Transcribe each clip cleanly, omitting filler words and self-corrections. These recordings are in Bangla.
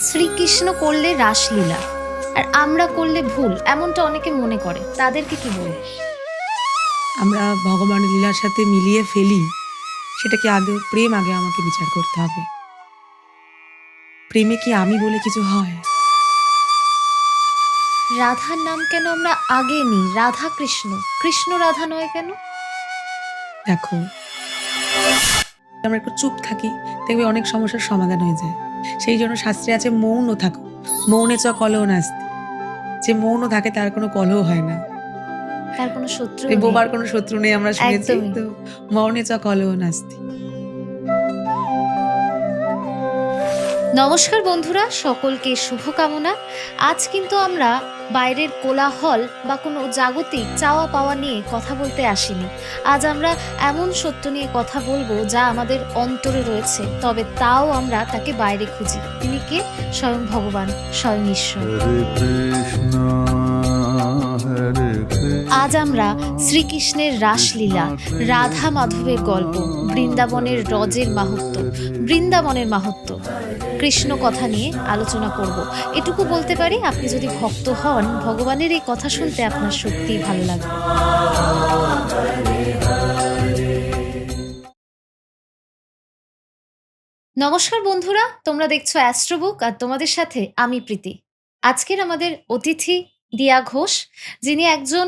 শ্রীকৃষ্ণ করলে রাসলীলা আর আমরা করলে ভুল, এমনটা অনেকে মনে করে। তাদেরকে কি বলবো? আমরা ভগবানের লীলার সাথে মিলিয়ে ফেলি, সেটা কি আদৌ প্রেম? আগে আমাকে বিচার করতে হবে। প্রেমে কি আমি বলে কিছু হয়? রাধার নাম কেন আমরা আগে নিই? রাধা কৃষ্ণ, কৃষ্ণ রাধা নয় কেন? দেখো, আমরা একটু চুপ থাকি, দেখবে অনেক সমস্যার সমাধান হয়ে যায়। সেই জন্য শাস্ত্রে আছে মৌন থাকো, মৌনে চ কলহ নাস্তি। যে মৌন থাকে তার কোনো কলহ হয় না, তার কোনো শত্রু এই নেই। বোবার কোনো শত্রু নেই, আমরা শুনেছি একদমই। তো। মৌনে চ কলহ নাস্তি। নমস্কার বন্ধুরা, সকলকে শুভকামনা। আজ কিন্তু আমরা বাইরের কোলাহল বা কোনো জাগতিক চাওয়া পাওয়া নিয়ে কথা বলতে আসিনি। আজ আমরা এমন সত্য নিয়ে কথা বলবো যা আমাদের অন্তরে রয়েছে, তবে তাও আমরা তাকে বাইরে খুঁজি। তিনি কে? স্বয়ং ভগবান, স্বয়ং ঈশ্বর। আজ আমরা শ্রীকৃষ্ণের রাসলীলা, রাধা মাধবের গল্প, বৃন্দাবনের রজের মাহাত্ম্য, বৃন্দাবনের মাহাত্ম্য, কৃষ্ণ কথা নিয়ে আলোচনা করব। এটুকু বলতে পারি, আপনি যদি ভক্ত হন, ভগবানের এই কথা শুনতে আপনার সত্যিই ভালো লাগবে। নমস্কার বন্ধুরা, তোমরা দেখছো অ্যাস্ট্রোবুক আর তোমাদের সাথে আমি প্রীতি। আজকের আমাদের অতিথি দিয়া ঘোষ, যিনি একজন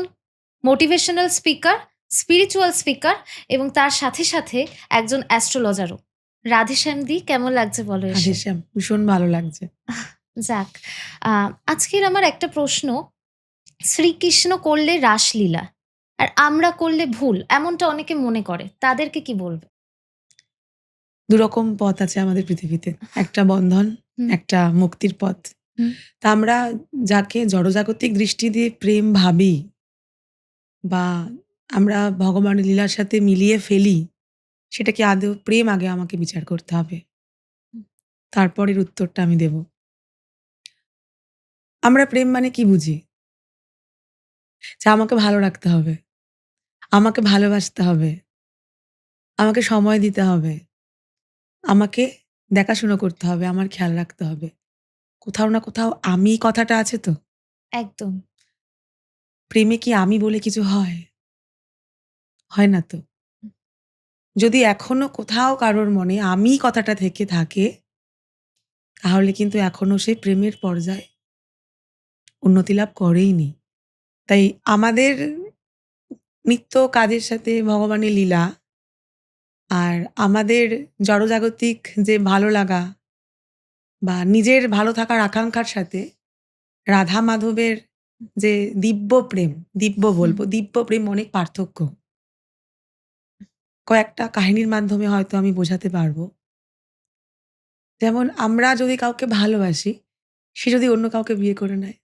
মোটিভেশনাল স্পিকার, স্পিরিচুয়াল স্পিকার এবং তার সাথে সাথে একজন অ্যাস্ট্রোলজারও। রাধেশ্যাম দি, কেমন লাগছে বলো এসে? রাধেশ্যাম, ভীষণ ভালো লাগছে। যাক, আজকের আমার একটা প্রশ্ন। শ্রীকৃষ্ণ করলে রাসলীলা আর আমরা করলে ভুল, এমনটা অনেকে মনে করে। তাদেরকে কি বলবে? দুরকম পথ আছে আমাদের পৃথিবীতে, একটা বন্ধন, হুম, একটা মুক্তির পথ। হুম, তা আমরা যাকে জড়জাগতিক দৃষ্টি দিয়ে প্রেম ভাবি বা আমরা ভগবানের লীলার সাথে মিলিয়ে ফেলি, সেটা কি আদৌ প্রেম? আগে আমাকে বিচার করতে হবে, হুম, তারপরের উত্তরটা আমি দেব। আমরা প্রেম মানে কি বুঝি? যে আমাকে ভালো রাখতে হবে, আমাকে ভালোবাসতে হবে, আমাকে সময় দিতে হবে, আমাকে দেখাশুনো করতে হবে, আমার খেয়াল রাখতে হবে। কোথাও না কোথাও আমি কথাটা আছে তো। একদম। প্রেমে কি আমি বলে কিছু হয়? হয় না তো। যদি এখনো কোথাও কারোর মনে আমি কথাটা থেকে থাকে, তাহলে কিন্তু এখনো সে প্রেমের পর্যায়ে উন্নতি লাভ করেইনি। তাই আমাদের নিত্য কাজের সাথে ভগবানের লীলা আর আমাদের জড়জাগতিক যে ভালো লাগা বা নিজের ভালো থাকার আকাঙ্ক্ষার সাথে রাধা মাধবের যে দিব্য প্রেম, দিব্য হুম, বলবো, দিব্য প্রেম অনেক পার্থক্য। কয়েকটা কাহিনীর মাধ্যমে হয়তো আমি বোঝাতে পারবো। যেমন আমরা যদি কাউকে ভালোবাসি, সে যদি অন্য কাউকে বিয়ে করে নেয়,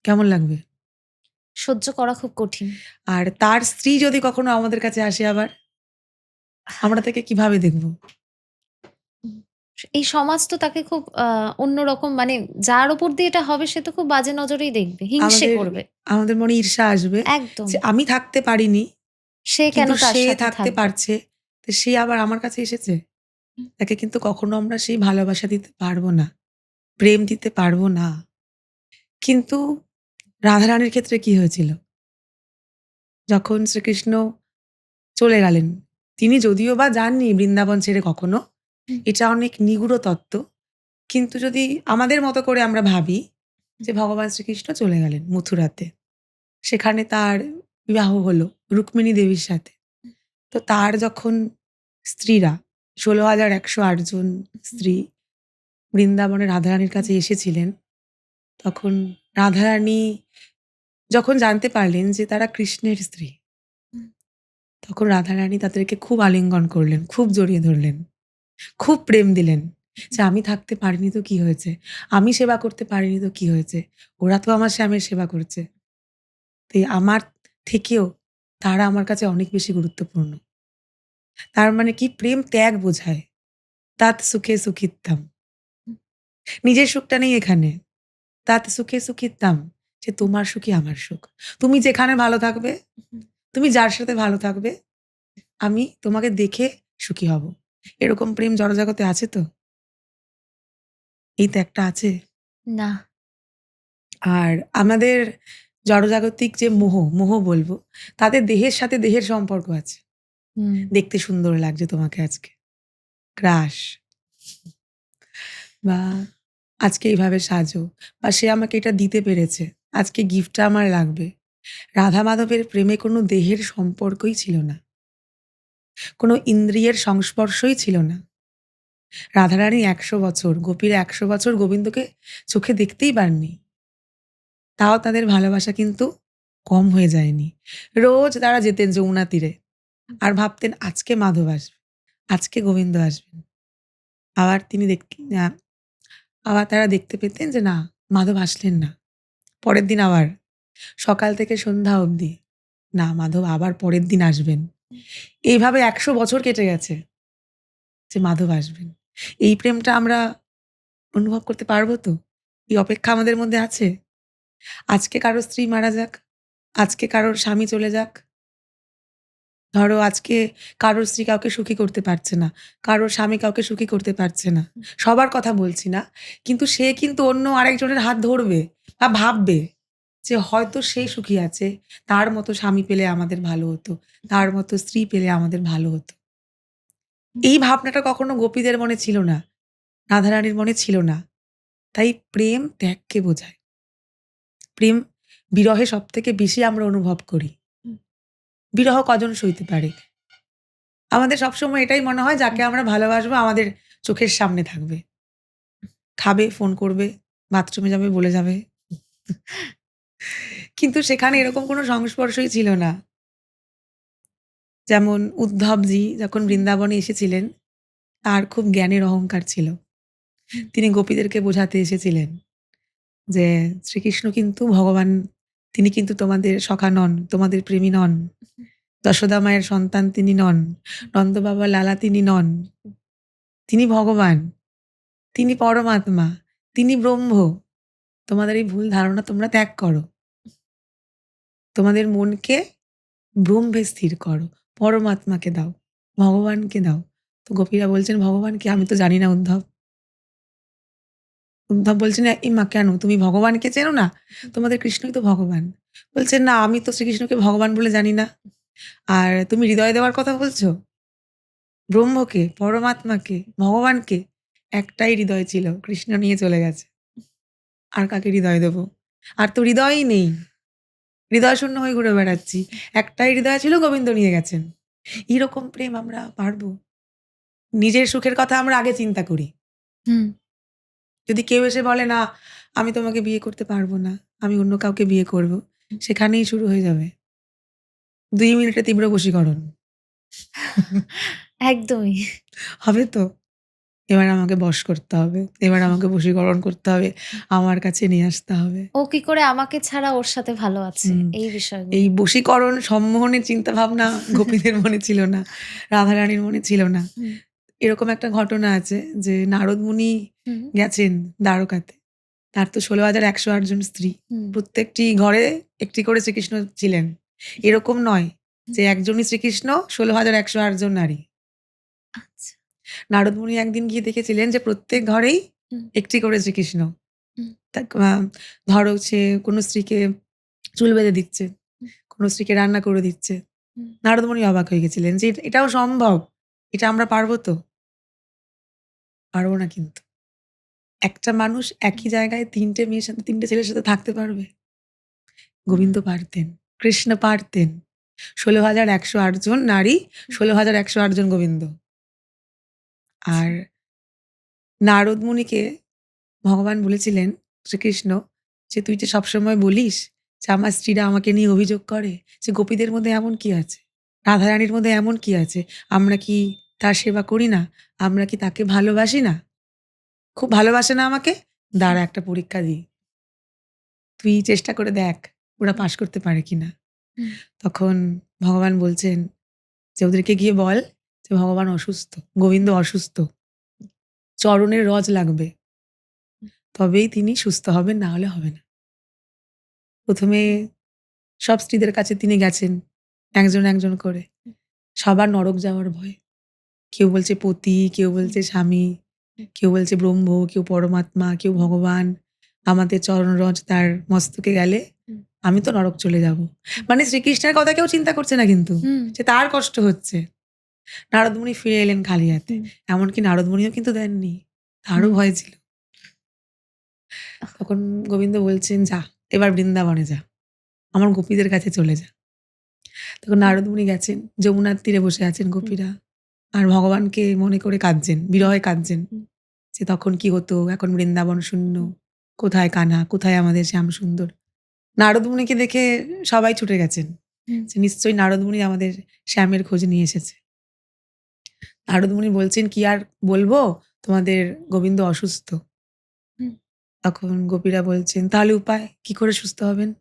কেমন লাগবে? সহ্য করা খুব কঠিন। আর তার স্ত্রী যদি কখনো আমাদের কাছে আসে আবার, আমরা তাকে কিভাবে দেখব? হুম। এই সমাজ তো তাকে খুব অন্যরকম, মানে যার উপর দিয়ে এটা হবে সে তো খুব বাজে নজরেই দেখবে, হিংসে আমাদের করবে। আমাদের মনে ঈর্ষা আসবে একদম। যে আমি থাকতে পারিনি, সে কেন কিন্তু তার সে সাথে থাকতে থাকবে? পারছে। তো সে আবার আমার কাছে এসেছে। হুম, তাকে কিন্তু কখনো আমরা সেই ভালোবাসা দিতে পারবো না, প্রেম দিতে পারবো না। কিন্তু রাধারানীর ক্ষেত্রে কি হয়েছিল? যখন শ্রীকৃষ্ণ চলে গেলেন, তিনি যদিও বা যাননি বৃন্দাবন ছেড়ে কখনো, হুম, এটা অনেক নিগূঢ় তত্ত্ব। কিন্তু যদি আমাদের মতো করে আমরা ভাবি হুম, যে ভগবান শ্রীকৃষ্ণ চলে গেলেন মথুরাতে। সেখানে তার বিবাহ হলো রুক্মিণী দেবীর সাথে। তো তার যখন স্ত্রীরা ১৬,১০৮ জন হুম, স্ত্রী বৃন্দাবনের রাধারানীর কাছে এসেছিলেন, তখন রাধারানী যখন জানতে পারলেন যে তারা কৃষ্ণের স্ত্রী, হুম, তখন রাধারানী তাদেরকে খুব আলিঙ্গন করলেন, খুব জড়িয়ে ধরলেন, খুব প্রেম দিলেন। যে আমি থাকতে পারিনি তো কি হয়েছে? আমি সেবা করতে পারিনি তো কি হয়েছে? ওরা তো আমার স্বামীর সেবা করছে। তাই আমার থেকেও তারা আমার কাছে অনেক বেশি গুরুত্বপূর্ণ। তার মানে কি? প্রেম ত্যাগ বোঝায়। তাত সুখে সুখিত্তাম। হুম, নিজের সুখটা নেই এখানে। তাত সুখে সুখিত্তাম, যে তোমার সুখই আমার সুখ। তুমি যেখানে ভালো থাকবে, হুম। তুমি যার সাথে ভালো থাকবে, আমি তোমাকে দেখে সুখী হব। এরকম প্রেম জড়জগতে আছে তো? এই তো একটা আছে। না। আর আমাদের জড়জাগতিক যে মোহ বলবো, তাদের দেহের সাথে দেহের সম্পর্ক আছে। হুম। দেখতে সুন্দর লাগছে তোমাকে আজকে, ক্রাশ, বা আজকে এইভাবে সাজো, বা সে আমাকে এটা দিতে পেরেছে, আজকে গিফটটা আমার লাগবে। রাধা মাধবের প্রেমে কোনো দেহের সম্পর্কই ছিল না, কোনো ইন্দ্রিয়ের সংস্পর্শই ছিল না। রাধারানী ১০০ বছর, গোপীরা ১০০ বছর গোবিন্দকে চোখে দেখতেই পাননি, তাও তাদের ভালোবাসা কিন্তু কম হয়ে যায়নি। রোজ তারা যেতেন যমুনা তীরে আর ভাবতেন আজকে মাধব আসবে, আজকে গোবিন্দ আসবেন। আবার তিনি আবার তারা দেখতে পেতেন যে না, মাধব আসলেন না। পরের দিন আবার সকাল থেকে সন্ধ্যা অবধি, না মাধব আবার পরের দিন আসবেন। এইভাবে ১০০ বছর কেটে গেছে যে মাধব আসবেন। এই প্রেমটা আমরা অনুভব করতে পারবো তো? এই অপেক্ষা আমাদের মধ্যে আছে? আজকে কারো স্ত্রী মারা যাক, আজকে কারোর স্বামী চলে যাক, ধরো আজকে কারোর স্ত্রী কাউকে সুখী করতে পারছে না, কারোর স্বামী কাউকে সুখী করতে পারছে না। সবার কথা বলছি না। কিন্তু সে কিন্তু অন্য আরেকজনের হাত ধরবে বা ভাববে যে হয়তো সে সুখী আছে, তার মতো স্বামী পেলে আমাদের ভালো হতো, তার মতো স্ত্রী পেলে আমাদের ভালো হতো। এই ভাবনাটা কখনো গোপীদের মনে ছিল না, রাধারানীর মনে ছিল না। তাই প্রেম ত্যাগকে বোঝায়। প্রেম বিরহে সবথেকে বেশি আমরা অনুভব করি। বিরহ কজন সইতে পারে? আমাদের সবসময় এটাই মনে হয় যাকে আমরা ভালোবাসবো আমাদের চোখের সামনে থাকবে। খাবে, ফোন করবে, বাথরুমে যাবে, বলে যাবে। কিন্তু সেখানে এরকম কোনো সংস্পর্শই ছিল না। যেমন উদ্ধবজি যখন বৃন্দাবনে এসেছিলেন, তার খুব জ্ঞানের অহংকার ছিল। তিনি গোপীদেরকে বোঝাতে এসেছিলেন যে শ্রীকৃষ্ণ কিন্তু ভগবান, তিনি কিন্তু তোমাদের সখা নন, তোমাদের প্রেমী নন। যশোদা মায়ের সন্তান তিনি নন, নন্দ বাবা লালা তিনি নন। তিনি ভগবান, তিনি পরমাত্মা, তিনি ব্রহ্ম। তোমাদের এই ভুল ধারণা তোমরা ত্যাগ করো। তোমাদের মনকে ব্রহ্মে স্থির করো, পরমাত্মাকে দাও, ভগবানকে দাও। তো গোপীরা বলছেন ভগবানকে? আমি তো জানি না উদ্ধব। উদ্ধব বলছেন মা কেন, তুমি ভগবানকে চেনো না? তোমাদের কৃষ্ণই তো ভগবান। বলছেন না, আমি তো শ্রীকৃষ্ণকে ভগবান বলে জানি না। আর তুমি হৃদয় দেওয়ার কথা বলছো? ব্রহ্মকে, পরমাত্মাকে, ভগবানকে? একটাই হৃদয় ছিল, কৃষ্ণ নিয়ে চলে গেছে। আর কাকে হৃদয় দেব? আর তো হৃদয়ই নেই, হৃদয় শূন্য হয়ে ঘুরে বেড়াচ্ছি। একটাই হৃদয় ছিল, গোবিন্দ নিয়ে গেছেন। এরকম প্রেম আমরা পারবো? নিজের সুখের কথা আমরা আগে চিন্তা করি। হুম। যদি কেউ এসে বলে না আমি তোমাকে বিয়ে করতে পারবো না, আমি অন্য কাউকে বিয়ে করব, সেখানেই শুরু হয়ে যাবে ২ মিনিটে তীব্র বশীকরণ। একদমই। হবে তো? এবার আমাকে বশ করতে হবে, এবার আমাকে বশীকরণ করতে হবে, আমার কাছে নিয়ে আসতে হবে। ও কি করে আমাকে ছাড়া ওর সাথে ভালো আছে, হুম। এই এই বিষয়গুলো। বশীকরণ, সম্মোহনের চিন্তাভাবনা গোপীদের মনে ছিল না, রাধারানীর মনে ছিল না। হুম। এরকম একটা ঘটনা আছে যে নারদ মুনি হুম। গেছেন দ্বারকাতে। তার তো ১৬,১০৮ জন স্ত্রী। হুম। প্রত্যেকটি ঘরে একটি করে শ্রীকৃষ্ণ ছিলেন। এরকম নয় যে একজনই শ্রীকৃষ্ণ, ১৬,১০৮ জন নারী। আচ্ছা। নারদ মুনি একদিন গিয়ে দেখেছিলেন যে প্রত্যেক ঘরেই হুম। একটি করে শ্রীকৃষ্ণ। হুম। তা ধরো সে কোনো স্ত্রীকে চুল বেঁধে দিচ্ছে, হুম। কোনো স্ত্রীকে রান্না করে দিচ্ছে। হুম। নারদ মুনি অবাক হয়ে গেছিলেন যে এটাও সম্ভব? এটা আমরা পারবো তো? পারবো না কিন্তু। একটা মানুষ একই জায়গায় ৩ টে মেয়ের সাথে, ৩ টে ছেলের সাথে থাকতে পারবে? গোবিন্দ পারতেন, কৃষ্ণ পারতেন। ১৬,১০৮ জন নারী, ১৬,১০৮ জন গোবিন্দ। আর নারদ মুনিকে ভগবান বলেছিলেন, শ্রীকৃষ্ণ, যে তুই যে সবসময় বলিস যে আমার স্ত্রীরা আমাকে নিয়ে অভিযোগ করে, যে গোপীদের মধ্যে এমন কি আছে? রাধারানীর মধ্যে এমন কি আছে? আমরা কি তার সেবা করি না? আমরা কি তাকে ভালোবাসি না? খুব ভালোবাসে না আমাকে? দাঁড়া একটা পরীক্ষা দিই। তুই চেষ্টা করে দেখ ওরা পাস করতে পারে কিনা। হুম। তখন ভগবান বলছেন যে ওদেরকে গিয়ে বল যে ভগবান অসুস্থ, গোবিন্দ অসুস্থ, চরণের রজ লাগবে, তবেই তিনি সুস্থ হবেন, না হলে হবে না। প্রথমে সব স্ত্রীদের কাছে তিনি গেছেন একজন একজন করে। সবার নরক যাওয়ার ভয়। কেউ বলছে পতি, কেউ বলছে স্বামী, কেউ বলছে ব্রহ্ম, কেউ পরমাত্মা, কেউ ভগবান। আমাদের চরণরজ তার মস্তকে গেলে হুম। আমি তো নরক চলে যাব। মানে শ্রীকৃষ্ণের কথা কেউ চিন্তা করছে না কিন্তু। হুম। যে তার কষ্ট হচ্ছে। নারদমুনি ফিরে এলেন খালি হাতে। হুম। এমনকি নারদমুনিও কিন্তু দেননি। তারও হুম। ভয় ছিল। তখন গোবিন্দ বলছেন, "যা, এবার বৃন্দাবনে যা। আমার গোপীদের কাছে চলে যা।" তখন নারদমুনি গেছেন। যমুনার তীরে বসে আছেন গোপীরা। আর ভগবানকে মনে করে কাঁদছেন, বিরহে কাঁদছেন। হুম। যে তখন কি হতো? এখন বৃন্দাবন শূন্য। কোথায় কানহা? কোথায় আমাদের শ্যামসুন্দর? নারদমুনিকে দেখে সবাই ছুটে গেছেন। হুম। যে নিশ্চয়ই নারদমুনি আমাদের শ্যামের খোঁজ নিয়ে এসেছে। নারদমুনি বলছেন, "কি আর বলবো? তোমাদের গোবিন্দ অসুস্থ।" হুম। তখন গোপীরা বলছেন, "তাহলে উপায়? কি করে সুস্থ হবেন?"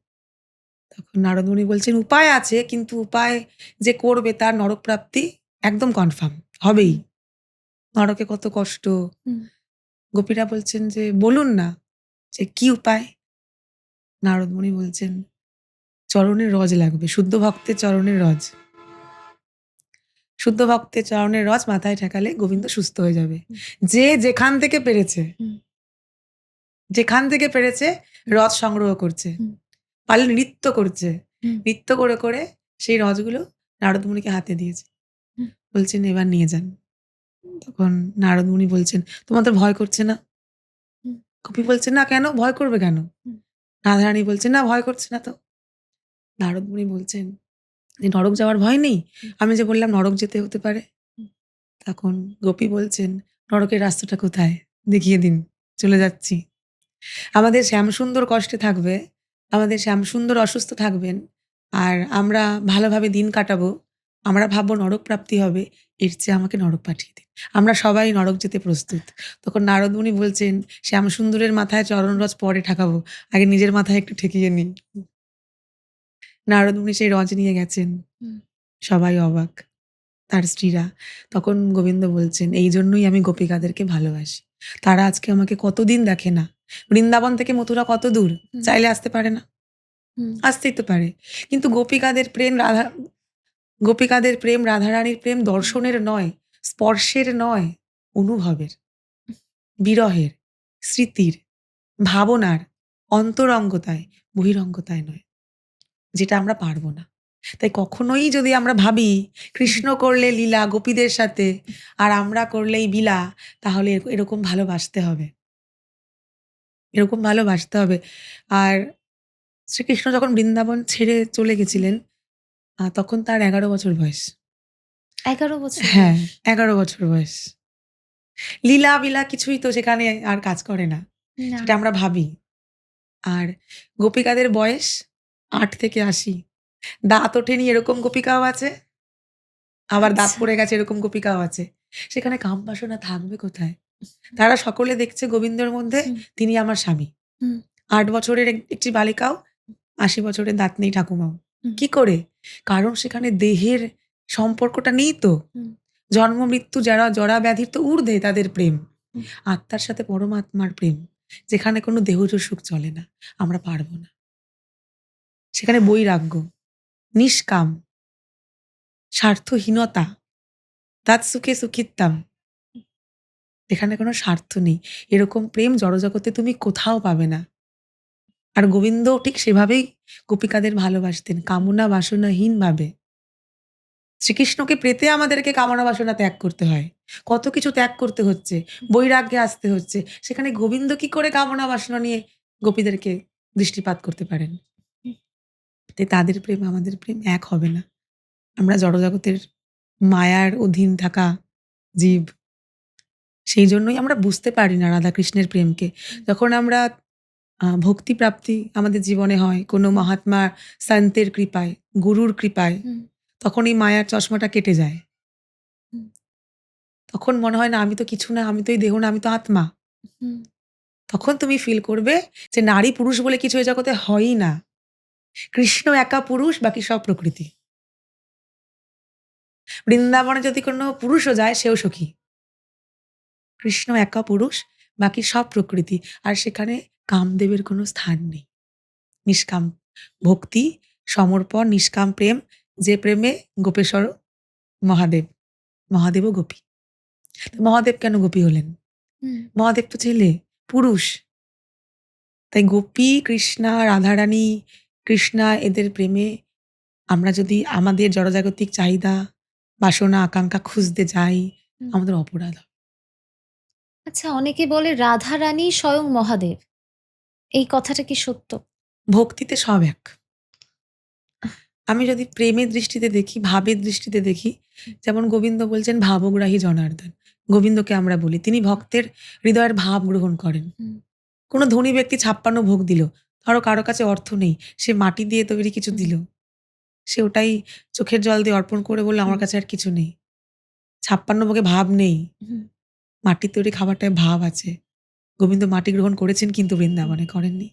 তখন নারদমুনি বলছেন, "উপায় আছে, কিন্তু উপায় যে করবে তার নরকপ্রাপ্তি একদম কনফার্ম হবেই। হুম। নরকে কত কষ্ট।" হুম। গোপীরা বলছেন যে, "বলুন না যে কি উপায়?" নারদমুনি বলছেন, "চরণের রজ লাগবে। শুদ্ধ ভক্তের চরণের রজ। শুদ্ধ ভক্তের চরণের রজ মাথায় ঠেকালে গোবিন্দ সুস্থ হয়ে যাবে। হুম। যে যেখান থেকে পেরেছে, হুম। যেখান থেকে পেরেছে রজ সংগ্রহ করছে। হুম। পারলে নৃত্য করছে। হুম। নৃত্য করে, করে সেই রজগুলো নারদমুনিকে হাতে দিয়েছে। হুম। বলছেন, "এবার নিয়ে যান।" তখন নারদমুনি বলছেন, "তোমাদের ভয় করছে না?" হুম। কপি বলছে, "না কেন? ভয় করবে কেন?" হুম। রাধারানী বলছেন, "না ভয় করছে না তো।" নারদমুনি বলছেন যে, "নরক যাওয়ার ভয় নেই? হুম। আমি যে বললাম নরক যেতে হতে পারে?" হুম। তখন গোপী বলছেন, "নরকের রাস্তাটা কোথায়? দেখিয়ে দিন। চলে যাচ্ছি।" আমাদের শ্যামসুন্দর কষ্টে থাকবে, আমাদের শ্যামসুন্দর অসুস্থ থাকবেন, আর আমরা ভালোভাবে দিন কাটাবো। আমরা ভাববো নরক প্রাপ্তি হবে। এর চেয়ে আমাকে নরক পাঠিয়ে দিন। আমরা সবাই নরক যেতে প্রস্তুত। তখন নারদমুনি বলছেন, "শ্যামসুন্দরের মাথায় চরণরজ পরে ঠেকাবো। আগে নিজের মাথায় একটু ঠেকিয়ে নিই।" নারদমুনি সেই রজ নিয়ে গেছেন। হুম। সবাই অবাক। তার স্ত্রীরা। তখন গোবিন্দ বলছেন, "এইজন্যই আমি গোপিকাদেরকে ভালোবাসি। তারা আজকে আমাকে কতদিন দেখে না। বৃন্দাবন থেকে মথুরা কত দূর? হুম। চাইলে আসতে পারে না? হুম। আসতেই তো পারে। কিন্তু গোপিকাদের প্রেম রাধারানীর প্রেম দর্শনের নয়, স্পর্শের নয়, অনুভবের, বিরহের, স্মৃতির, ভাবনার, অন্তরঙ্গতায়, বহিরঙ্গতায় নয়। যেটা আমরা পারব না। তাই কখনোই যদি আমরা ভাবি কৃষ্ণ করলে লীলা গোপীদের সাথে আর আমরা করলেই বিলা, তাহলে এরকম ভালোবাসতে হবে। এরকম ভালোবাসতে হবে। আর শ্রীকৃষ্ণ যখন বৃন্দাবন ছেড়ে চলে গেছিলেন, তখন তার ১১ বছর বয়স। ১১ বছর হ্যাঁ, বয়স। ১১ বছর বয়স। লীলা-বিলা কিছুই তো সেখানে আর কাজ করে না। না। সেটা আমরা ভাবি। আর গোপিকাদের বয়স ৮ থেকে ৮০। দাঁত ওঠেনি এরকম গোপিকাও আছে। আবার দাঁত আচ্ছা। পড়ে গেছে এরকম গোপিকাও আছে। সেখানে কাম বাসনা থাকবে কোথায়? তারা সকলে দেখছে গোবিন্দর মধ্যে হুম। তিনি আমার স্বামী। হুম। ৮ বছরের একটি বালিকাও ৮০ বছরের দাঁত নেই ঠাকুমাও। হুম। কি করে? কারণ সেখানে দেহের সম্পর্কটা নেই তো। হুম। জন্ম মৃত্যু জরা ব্যাধির তো ঊর্ধ্বে তাদের প্রেম। হুম। আত্মার সাথে পরমাত্মার প্রেম। যেখানে কোনো দেহজ সুখ চলে না। আমরা পারব না। সেখানে বৈরাগ্য, নিষ্কাম, স্বার্থহীনতা, তৎসুখে সুখিত্তাম। এখানে কোনো স্বার্থ নেই। এরকম প্রেম জড়জগতে তুমি কোথাও পাবে না। আর গোবিন্দও ঠিক সেভাবেই গোপিকাদের ভালোবাসতেন, কামনা বাসনাহীনভাবে। শ্রীকৃষ্ণকে পেতে আমাদেরকে কামনা বাসনা ত্যাগ করতে হয়। কত কিছু ত্যাগ করতে হচ্ছে, বৈরাগ্যে আসতে হচ্ছে। সেখানে গোবিন্দ কি করে কামনা বাসনা নিয়ে গোপীদেরকে দৃষ্টিপাত করতে পারেন? তাই তাদের প্রেম আমাদের প্রেম এক হবে না। আমরা জড়জগতের মায়ার অধীন থাকা জীব। সেইজন্যই আমরা বুঝতে পারি না রাধাকৃষ্ণের প্রেমকে। যখন আমরা ভক্তি প্রাপ্তি আমাদের জীবনে হয় কোনো মহাত্মা সন্তের কৃপায়, গুরুর কৃপায়, হুম। তখন এই মায়ার চশমাটা কেটে যায়। হুম। তখন মনে হয় না আমি তো কিছু না, আমি তো এই দেহ না, আমি তো আত্মা। হুম। তখন তুমি ফিল করবে যে নারী পুরুষ বলে কিছু এই জগতে হয়ই না। কৃষ্ণ একা পুরুষ, বাকি সব প্রকৃতি। বৃন্দাবনে যদি কোনো পুরুষও যায় সেও সখী। কৃষ্ণ একা পুরুষ, বাকি সব প্রকৃতি। আর সেখানে কামদেবের কোনো স্থান নেই। নিষ্কাম ভক্তি, সমর্পণ, নিষ্কাম প্রেম, যে প্রেমে গোপেশ্বর মহাদেব, মহাদেবও গোপী। তো মহাদেব কেন গোপী হলেন? হুম, মহাদেব তো ছেলে, পুরুষ। তাই গোপী, কৃষ্ণা, রাধারানী, কৃষ্ণা এদের প্রেমে আমরা যদি আমাদের জড়জাগতিক চাহিদা, বাসনা, আকাঙ্ক্ষা খুঁজতে যাই, হুম। আমাদের অপরাধ হবে। আচ্ছা, অনেকে বলে রাধারানী স্বয়ং মহাদেব। এই কথাটা কি সত্য? ভক্তিতে সব এক। আমি যদি প্রেমের দৃষ্টিতে দেখি, ভাবের দৃষ্টিতে দেখি, যেমন গোবিন্দ বলছেন ভাবগ্রাহী জনার্দন। গোবিন্দকে আমরা বলি। তিনি ভক্তের হৃদয়ের ভাব গ্রহণ করেন। হুম, কোনো ধনী ব্যক্তি ৫৬ ভোগ দিল। ধরো কারো কাছে অর্থ নেই। সে মাটি দিয়ে তৈরি কিছু হুম, দিল। সে ওটাই চোখের জল দিয়ে অর্পণ করে বলল, "আমার হুম, কাছে আর কিছু নেই।" ৫৬ ভোগে ভাব নেই। হুম, মাটির তৈরি খাবারটায় ভাব আছে। গোবিন্দ মাটি গ্রহণ করেছেন কিন্তু হুম, বৃন্দাবনে করেননি।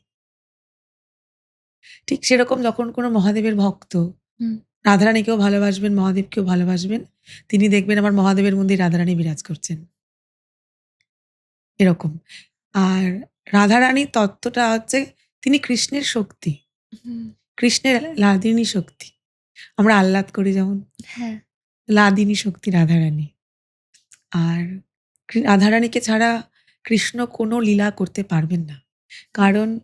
ঠিক সেরকম যখন কোনো মহাদেবের ভক্ত হুম, রাধারানীকেও ভালোবাসবেন, মহাদেবকেও ভালোবাসবেন, তিনি দেখবেন আমার মহাদেবের মধ্যেই রাধারানী বিরাজ করছেন। এরকম। আর রাধারানীর তত্ত্বটা হচ্ছে তিনি কৃষ্ণের শক্তি। হুম। কৃষ্ণের লাদিনী শক্তি। আমরা আহ্লাদ করি যেমন, হ্যাঁ, লাদিনী শক্তি রাধারানী। আর রাধারানীকে ছাড়া কৃষ্ণ কোনো লীলা করতে পারবেন না। কারণ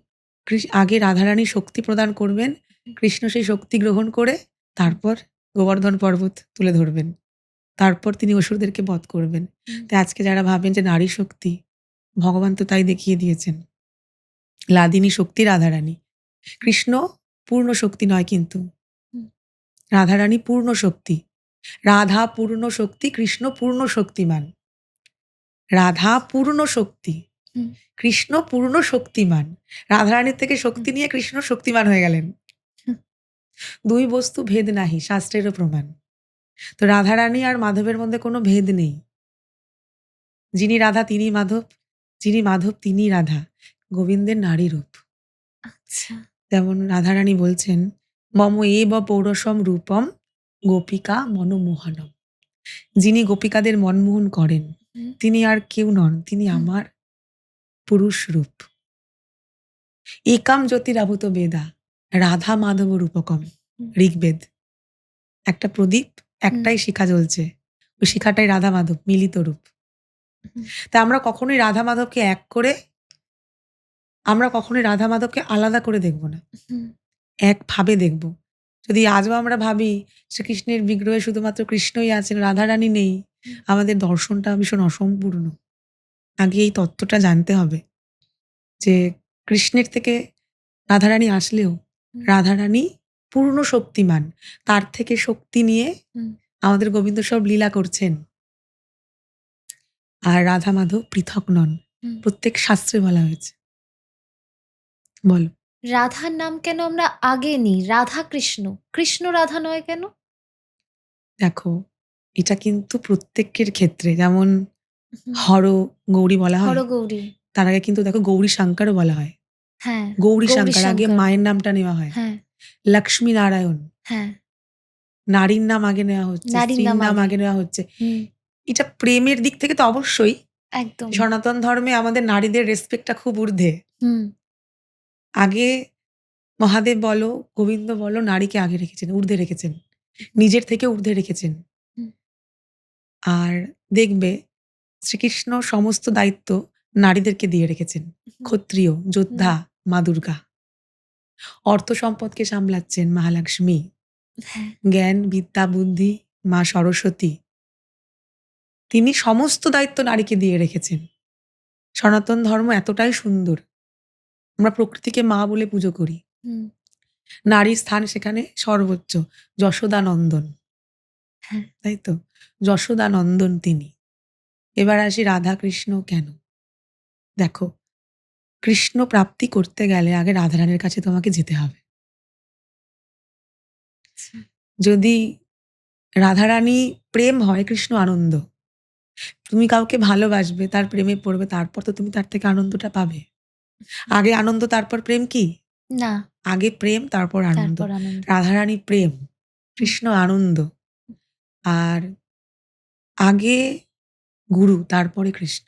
আগে রাধারানী শক্তি প্রদান করবেন, কৃষ্ণ সেই শক্তি গ্রহণ করে হুম, তারপর গোবর্ধন পর্বত তুলে ধরবেন। তারপর তিনি অসুরদেরকে বধ করবেন। হুম, তাই আজকে যারা ভাবেন যে নারী শক্তি, ভগবান তো তাই দেখিয়ে দিয়েছেন। লাদিনী শক্তি রাধারানী। কৃষ্ণ পূর্ণ শক্তি নয় কিন্তু। হুম, রাধারানী পূর্ণ শক্তি। রাধা পূর্ণ শক্তি, কৃষ্ণ পূর্ণ শক্তিমান। রাধা পূর্ণ শক্তি, হুম, কৃষ্ণ পূর্ণ শক্তিমান। রাধারানীর থেকে হুম, শক্তি নিয়ে কৃষ্ণ শক্তিমান হয়ে গেলেন। হুম, ২ বস্তু ভেদ নাহি, শাস্ত্রেরও প্রমাণ। তো রাধারানী আর মাধবের মধ্যে কোনো ভেদ নেই। যিনি রাধা তিনি মাধব, যিনি মাধব তিনি রাধা। গোবিন্দের নারী রূপ। আচ্ছা। যেমন রাধারানী বলছেন, "মম এব পৌরসম রূপম গোপিকা মনমোহনম।" যিনি গোপিকাদের মনমোহন করেন, হুম, তিনি আর কেউ নন, তিনি হুম, আমার পুরুষ রূপ। একাম জ্যোতিরাভূত বেদা, রাধা মাধব রূপকম। হুম, ঋগ্বেদ। একটা প্রদীপ, হুম, একটাই শিখা জ্বলছে। ওই শিখাটাই রাধা মাধব, মিলিত রূপ। হুম, তাই আমরা কখনোই রাধা মাধবকে এক করে, আমরা কখনোই রাধা মাধবকে আলাদা করে দেখব না। হুম, একভাবে দেখব। যদি আজও আমরা ভাবি শ্রীকৃষ্ণের বিগ্রহে শুধুমাত্র কৃষ্ণই আছেন, রাধারানী নেই, হুম, আমাদের দর্শনটা ভীষণ অসম্পূর্ণ। আগে এই তত্ত্বটা জানতে হবে যে কৃষ্ণের থেকে রাধারানী আসলেও হুম, রাধারানী পূর্ণ শক্তিমান। তার থেকে শক্তি নিয়ে হুম, আমাদের গোবিন্দ সব লীলা করছেন। আর রাধা মাধব পৃথক নন। হুম। প্রত্যেক শাস্ত্রে বলা হয়েছে। বলো। রাধার নাম কেন আমরা আগে নিই? রাধা কৃষ্ণ। কৃষ্ণ রাধা নয় কেন? দেখো, এটা কিন্তু প্রত্যেকের ক্ষেত্রে যেমন হুম। হর গৌরী বলা হয়। হরগৌরী। তার আগে কিন্তু দেখো গৌরী শঙ্করও বলা হয়। হ্যাঁ, গৌরী শঙ্কর আগে গৌরীশঙ্কর। মায়ের নামটা নেওয়া হয়। হ্যাঁ, লক্ষ্মী নারায়ণ, হ্যাঁ। নারীর নাম আগে নেওয়া হচ্ছে, নারীর স্ত্রীর নাম নাম আগে। আগে নেওয়া হচ্ছে। হুম, এটা প্রেমের দিক থেকে তো অবশ্যই। একদম। সনাতন ধর্মে আমাদের নারীদের রেসপেক্টটা খুব ঊর্ধ্বে। হুম, আগে মহাদেব বলো, গোবিন্দ বলো, নারীকে আগে রেখেছেন, ঊর্ধ্বে রেখেছেন। হুম, নিজের থেকে ঊর্ধ্বে রেখেছেন। হুম, আর দেখবে শ্রীকৃষ্ণ সমস্ত দায়িত্ব নারীদেরকে দিয়ে রেখেছেন। হুম, ক্ষত্রিয়, হুম। যোদ্ধা, মা দুর্গা। অর্থ সম্পদকে সামলাচ্ছেন মহালক্ষ্মী। হ্যাঁ, জ্ঞান, বিদ্যা, বুদ্ধি মা সরস্বতী। তিনি সমস্ত দায়িত্ব নারীকে দিয়ে রেখেছেন। সনাতন ধর্ম এতটাই সুন্দর। আমরা প্রকৃতিকে মা বলে পুজো করি। হুম, নারীর স্থান সেখানে সর্বোচ্চ। যশোদানন্দন, হ্যাঁ। তাই তো? যশোদানন্দন তিনি। এবার আসি রাধা কৃষ্ণ কেন? দেখো, কৃষ্ণ প্রাপ্তি করতে গেলে আগে রাধারানীর কাছে তোমাকে যেতে হবে। আচ্ছা। যদি রাধারানী প্রেম হয়, কৃষ্ণ আনন্দ। তুমি কাউকে ভালোবাসবে, তার প্রেমে পড়বে, তারপর তো তুমি তার থেকে আনন্দটা পাবে। হুম। আগে আনন্দ তারপর প্রেম কি? না, আগে প্রেম তারপর আনন্দ। তারপর আনন্দ। রাধারানী প্রেম, হুম, কৃষ্ণ আনন্দ। আর আগে গুরু তারপরে কৃষ্ণ।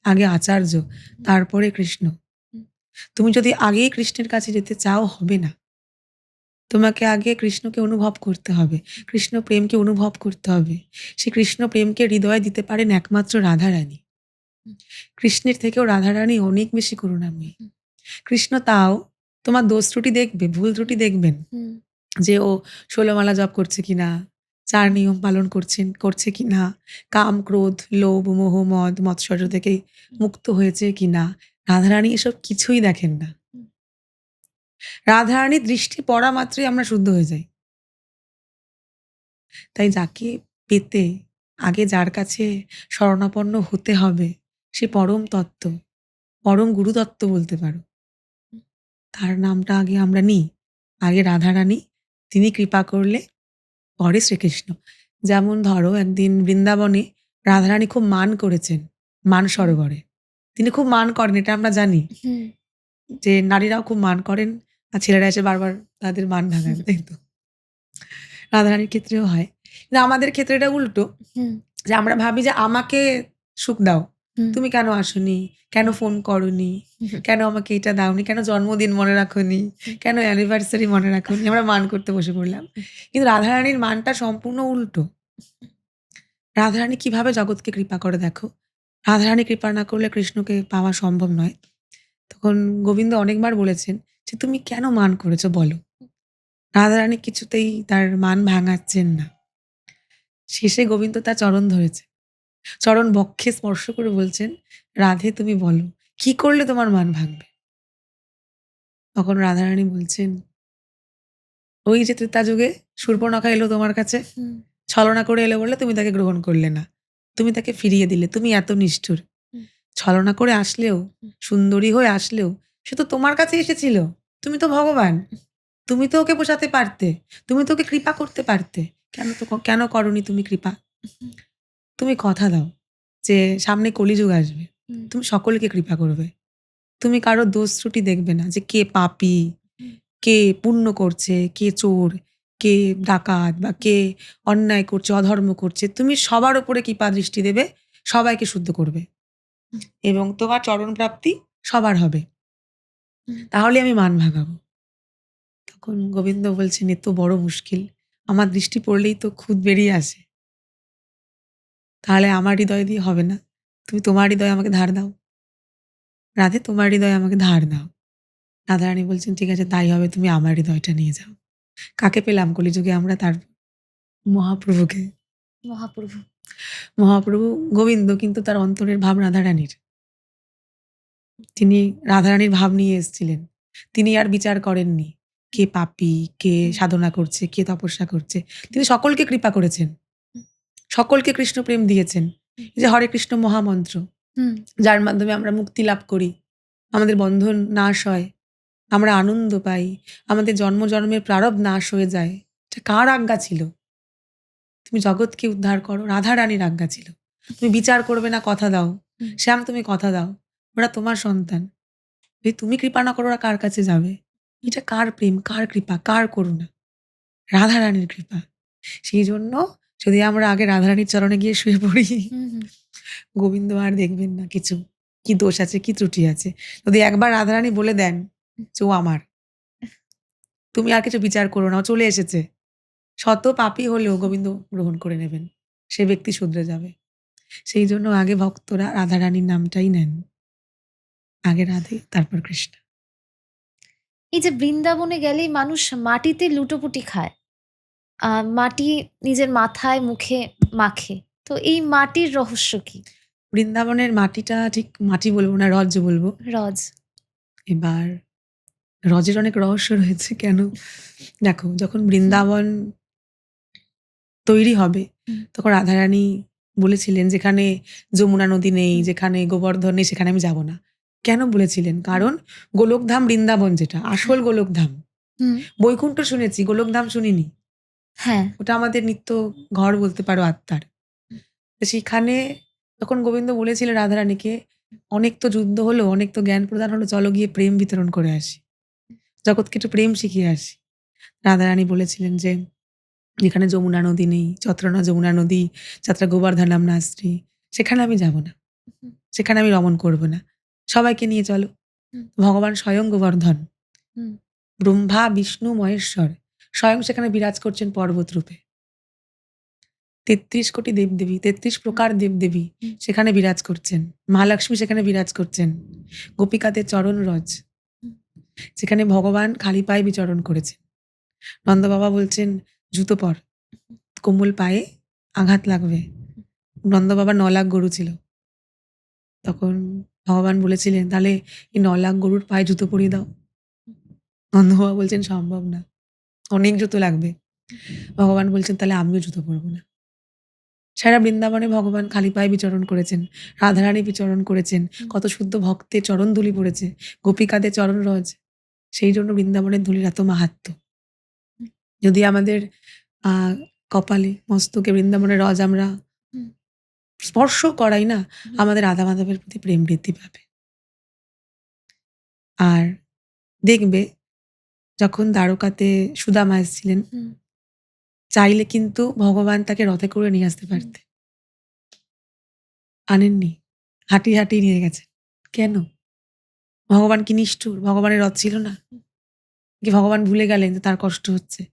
আগে আচার্য হুম, তারপরে কৃষ্ণ। হুম, তুমি যদি আগেই কৃষ্ণের কাছে যেতে চাও হবে না। তোমাকে আগে কৃষ্ণকে অনুভব করতে হবে। কৃষ্ণ প্রেমকে অনুভব করতে হবে। সে কৃষ্ণ প্রেমকে হৃদয়ে দিতে পারেন একমাত্র রাধারানী। কৃষ্ণের থেকেও রাধারানী অনেক বেশি করুণাময়ী। কৃষ্ণ তাও তোমার দোষ ত্রুটি দেখবে, ভুল ত্রুটি দেখবেন, যে ও ১৬ মালা জপ করছে কিনা, ৪ নিয়ম পালন করছে কিনা, কাম, ক্রোধ, লোভ, মোহ, মদ, মৎসর্য থেকে মুক্ত হয়েছে কিনা। রাধারানী এসব কিছুই দেখেন না। রাধারানীর দৃষ্টি পড়া মাত্রই আমরা শুদ্ধ হয়ে যাই। তাই যাকে পেতে আগে যার কাছে শরণাপন্ন হতে হবে, সে পরম তত্ত্ব, পরম গুরুতত্ত্ব বলতে পারো, তার নামটা আগে আমরা নিই। আগে রাধারানী, তিনি কৃপা করলে পরে শ্রীকৃষ্ণ। যেমন ধরো একদিন বৃন্দাবনে রাধারানী খুব মান করেছেন, মান সরোবরে। তিনি খুব মান করেন, এটা আমরা জানি যে নারীরাও খুব মান করেন, আর ছেলেরা এসে বারবার তাদের মান ভাঙান, তাই তো? রাধারানীর ক্ষেত্রেও হয়, কিন্তু আমাদের ক্ষেত্রে এটা উল্টো, যে আমরা ভাবি যে আমাকে সুখ দাও, তুমি কেন আসোনি, কেন ফোন করনি, কেন আমাকে এটা দাওনি, কেন জন্মদিন মনে রাখোনি, কেন অ্যানিভার্সারি মনে রাখোনি, আমরা মান করতে বসে পড়লাম। কিন্তু রাধারানীর মানটা সম্পূর্ণ উল্টো। রাধারানী কিভাবে জগৎকে কৃপা করে দেখো। রাধারানী কৃপা না করলে কৃষ্ণকে পাওয়া সম্ভব নয়। তখন গোবিন্দ অনেকবার বলেছেন যে তুমি কেন মান করেছো বলো। রাধারানী কিছুতেই তার মান ভাঙাচ্ছেন না। শেষে গোবিন্দ তার চরণ ধরেছে, চরণ বক্ষে স্পর্শ করে বলছেন, রাধে তুমি বলো কি করলে তোমার মান ভাঙবে। তখন রাধারানী বলছেন, ওই যে ত্রেতা যুগে শূর্পণখা এলো তোমার কাছে, ছলনা করে এলো বলে তুমি তাকে গ্রহণ করলে না, তুমি তাকে ফিরিয়ে দিলে, তুমি এত নিষ্ঠুর। ছলনা করে আসলেও, সুন্দরী হয়ে আসলেও সে তো তোমার কাছে এসেছিল, তুমি তো ভগবান, তুমি তো ওকে পোষাতে পারতে, তুমি তো ওকে কৃপা করতে পারতে, কেন করনি তুমি কৃপা? তুমি কথা দাও যে সামনে কলিযুগ আসবে, তুমি সকলকে কৃপা করবে, তুমি কারো দোষ ত্রুটি দেখবে না, যে কে পাপী, কে পুণ্য করছে, কে চোর, কে ডাকাত, বা কে অন্যায় করছে, অধর্ম করছে, তুমি সবার উপরে কৃপা দৃষ্টি দেবে, সবাইকে শুদ্ধ করবে, এবং তোমার চরণ প্রাপ্তি সবার হবে, তাহলে আমি মান ভাঙাবো। তখন গোবিন্দ বলছেন, এ তো বড় মুশকিল, আমার দৃষ্টি পড়লেই তো খুদ বেরিয়ে আসে, তাহলে আমার হৃদয় দিয়ে হবে না, তুমি তোমার হৃদয় আমাকে ধার দাও, রাধে তোমার হৃদয় আমাকে ধার দাও। রাধারানী বলছেন, ঠিক আছে তাই হবে, তুমি আমার হৃদয়টা নিয়ে যাও। কাকে পেলাম কলিযুগে আমরা? তার মহাপ্রভুকে। মহাপ্রভু। মহাপ্রভু গোবিন্দ, কিন্তু তার অন্তরের ভাব রাধারানীর। তিনি রাধারানীর ভাব নিয়ে এসেছিলেন, তিনি আর বিচার করেননি কে পাপী, কে সাধনা করছে, কে তপস্যা করছে, তিনি সকলকে কৃপা করেছেন, সকলকে কৃষ্ণ প্রেম দিয়েছেন। এই যে হরে কৃষ্ণ মহামন্ত্র, যার মাধ্যমে আমরা মুক্তি লাভ করি, আমাদের বন্ধন নাশ হয়, আমরা আনন্দ পাই, আমাদের জন্ম জন্মের প্রারব্ধ নাশ হয়ে যায়, এটা কার আজ্ঞা ছিল? তুমি জগৎকে উদ্ধার করো, রাধারানীর আজ্ঞা ছিল। তুমি বিচার করবে না, কথা দাও, শ্যাম তুমি কথা দাও, ওরা তোমার সন্তান, যদি তুমি কৃপা না করো ওরা কার কাছে যাবে? এটা কার প্রেম, কার কৃপা, কার করুণা? রাধারানীর কৃপা। সেই জন্য যদি আমরা আগে রাধারানীর চরণে গিয়ে শুয়ে পড়ি, গোবিন্দ আর দেখবেন না কিছু, কি দোষ আছে, কি ত্রুটি আছে। যদি একবার রাধারানী বলে দেন যে ও আমার, তুমি আর কিছু বিচার করো না, ও চলে এসেছে, শত পাপী হলেও গোবিন্দ গ্রহণ করে নেবেন, সে ব্যক্তি শুধরে যাবে। সেই জন্য আগে ভক্তরা রাধারানীর নামটাই নেন, আগে রাধে তারপর কৃষ্ণ। এই যে বৃন্দাবনে গেলেই মানুষ মাটিতে লুটোপুটি খায়, মাটি নিজের মাথায় মুখে মাখে, তো এই মাটির রহস্য কি? বৃন্দাবনের মাটিটা ঠিক মাটি বলবো না, রজ বলবো। রজ। এবার রজের অনেক রহস্য রয়েছে। কেন? দেখো, যখন বৃন্দাবন তৈরি হবে তখন রাধারানী বলেছিলেন, যেখানে যমুনা নদী নেই, যেখানে গোবর্ধন নেই, সেখানে আমি যাব না। কেন বলেছিলেন? কারণ গোলকধাম বৃন্দাবন, যেটা আসল গোলকধাম, বৈকুণ্ঠ শুনেছি, গোলকধাম শুনিনি। হ্যাঁ, ওটা আমাদের নিত্য ঘর বলতে পারো, আত্মার। তো সেখানে তখন গোবিন্দ বলেছিলেন রাধারানীকে, অনেক তো যুদ্ধ হলো, অনেক তো জ্ঞান প্রদান হলো, চলো গিয়ে প্রেম বিতরণ করে আসি, জগৎকে একটু প্রেম শিখিয়ে আসি। রাধারানী বলেছিলেন যে, যেখানে যমুনা নদী নেই, চত্রনা যমুনা নদী, যাত্রা গোবর্ধনাম নাস্তি, সেখানে আমি যাব না, সেখানে আমি রমণ করব না, সবাইকে নিয়ে চলো। ভগবান স্বয়ং গোবর্ধন, ব্রহ্মা বিষ্ণু মহেশ্বর স্বয়ং সেখানে বিরাজ করছেন পর্বত রূপে। তেত্রিশ কোটি দেবদেবী, 33 প্রকার দেবদেবী হুম। সেখানে বিরাজ করছেন। মহালক্ষ্মী সেখানে বিরাজ করছেন। গোপিকাদের চরণ রজ, হুম। সেখানে ভগবান খালি পায়ে বিচরণ করেছেন। নন্দ বাবা বলছেন, জুতো পর, কোমল পায়ে আঘাত লাগবে। নন্দ বাবার 9 লাখ গরু ছিল। তখন ভগবান বলেছিলেন, তাহলে এই 9 লাখ গরুর পায়ে জুতো পরিয়ে দাও। নন্দ বাবা বলছেন, সম্ভব না, অনেক জুতো লাগবে। ভগবান বলছেন, তাহলে আমিও জুতো পরবো না। সারা বৃন্দাবনে ভগবান খালি পায়ে বিচরণ করেছেন, রাধারানী বিচরণ করেছেন, কত শুদ্ধ ভক্তের চরণ ধুলি পড়েছে, গোপিকাদের চরণ রজ। সেই জন্য বৃন্দাবনের ধুলির এত মাহাত্ম্য। যদি আমাদের আহ কপালে মস্তকে বৃন্দাবনের রজ আমরা হুম। স্পর্শ করাই না, আমাদের রাধা মাধবের প্রতি প্রেম বৃদ্ধি পাবে। আর দেখবে, যখন দ্বারকাতে সুদামা এসেছিলেন, হুম। চাইলে কিন্তু ভগবান তাকে রথে করে নিয়ে আসতে পারতেন, আনেননি, হাঁটিয়ে হাঁটিয়ে নিয়ে গেছেন। কেন? ভগবান কি নিষ্ঠুর? ভগবানের রথ ছিল না? কি ভগবান ভুলে গেলেন যে তার কষ্ট হচ্ছে?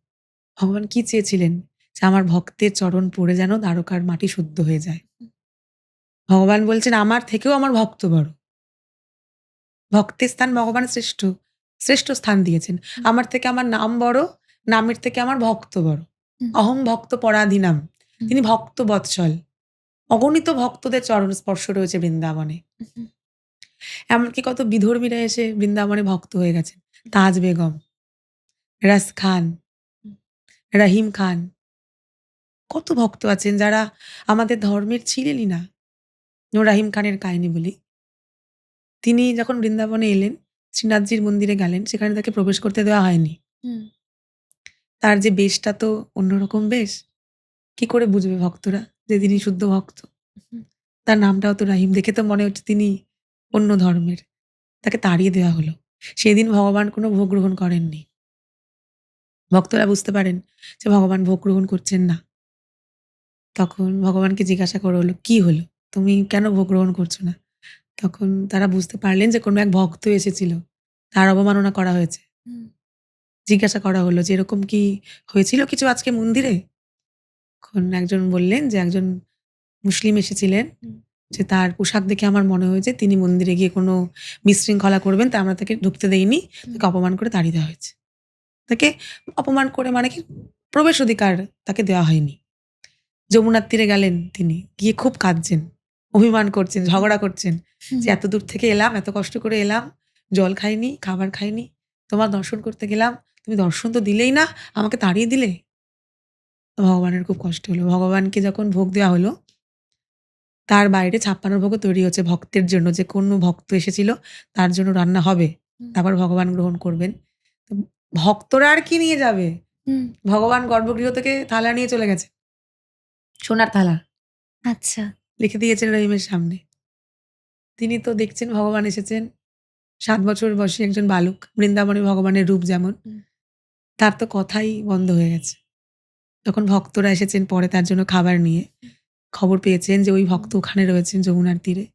ভগবান কি চেয়েছিলেন? যে আমার ভক্তের চরণ পড়ে যেন দ্বারকার মাটি শুদ্ধ হয়ে যায়। ভগবান বলছেন, আমার থেকেও আমার ভক্ত বড়। ভক্তের স্থান ভগবান শ্রেষ্ঠ, শ্রেষ্ঠ স্থান দিয়েছেন। আমার থেকে আমার নাম বড়, নামের থেকে আমার ভক্ত বড়। হুম। অহং ভক্ত পরাধীনাম। তিনি ভক্ত বৎসল। অগণিত ভক্তদের চরণ স্পর্শ রয়েছে বৃন্দাবনে। হুম। এমনকি কত বিধর্মীরা এসে বৃন্দাবনে ভক্ত হয়ে গেছেন। তাজ বেগম, রাস খান, রহিম খান, কত ভক্ত আছেন যারা আমাদের ধর্মের ছিলেনই না। যেমন রাহিম খানের কাহিনী বলি। তিনি যখন বৃন্দাবনে এলেন, শ্রীনাথজির মন্দিরে গেলেন, সেখানে তাকে প্রবেশ করতে দেওয়া হয়নি। হুম। তার যে বেশটা তো অন্যরকম বেশ। কি করে বুঝবে ভক্তরা যে তিনি শুদ্ধ ভক্ত? হুম। তার নামটাও তো রাহিম, দেখে তো মনে হচ্ছে তিনি অন্য ধর্মের। তাকে তাড়িয়ে দেওয়া হলো। সেদিন ভগবান কোনো ভোগ গ্রহণ করেননি। ভক্তরা বুঝতে পারেন যে ভগবান ভোগ গ্রহণ করছেন না। তখন ভগবানকে জিজ্ঞাসা করা হলো, "কি হলো? তুমি কেন ভোগ গ্রহণ করছো না?" তখন তারা বুঝতে পারলেন যে কোনো এক ভক্ত এসেছিল। তার অবমাননা করা হয়েছে। হুম। জিজ্ঞাসা করা হলো যে, "এরকম কি হয়েছিল কিছু আজকে মন্দিরে?" তখন একজন বললেন যে, "একজন মুসলিম এসেছিলেন, হুম। যে তার পোশাক দেখে আমার মনে হয়েছে তিনি মন্দিরে গিয়ে কোনো বিশৃঙ্খলা করবেন, তাই আমরা তাকে ঢুকতে দেইনি। তাকে অপমান করে তাড়িয়ে দেওয়া হয়েছে।" তাকে অপমান করে মানে কি, প্রবেশ অধিকার তাকে দেওয়া হয়নি। যমুনার তীরে গেলেন তিনি। গিয়ে খুব কাঁদছেন। অভিমান করছেন, ঝগড়া করছেন। যে এত দূর থেকে এলাম, এত কষ্ট করে এলাম। জল খাইনি, খাবার খাইনি। তোমার দর্শন করতে গেলাম। তুমি দর্শন তো দিলেই না, আমাকে তাড়িয়ে দিলে। তো ভগবানের খুব কষ্ট হলো। ভগবানকে যখন ভোগ দেওয়া হলো, তার বাইরে 56 ভোগও তৈরি হচ্ছে ভক্তের জন্য, যে কোনো ভক্ত এসেছিল তার জন্য রান্না হবে। হুম। তারপর ভগবান গ্রহণ করবেন। তো ভক্তরা আর কি নিয়ে যাবে? হুম। ভগবান গর্ভগৃহ থেকে থালা নিয়ে চলে গেছে। সোনার থালা। আচ্ছা। লিখে দিয়েছেন রহিমের সামনে। তিনি তো দেখছেন ভগবান এসেছেন। ৭ বছর বয়সী একজন বালক। বৃন্দাবনে ভগবানের রূপ যেমন, হুম। তার তো কথাই বন্ধ হয়ে গেছে। তখন ভক্তরা এসেছেন পরে তার জন্য খাবার নিয়ে। খবর পেয়েছেন যে ওই ভক্ত ওখানে রয়েছেন যমুনার তীরে।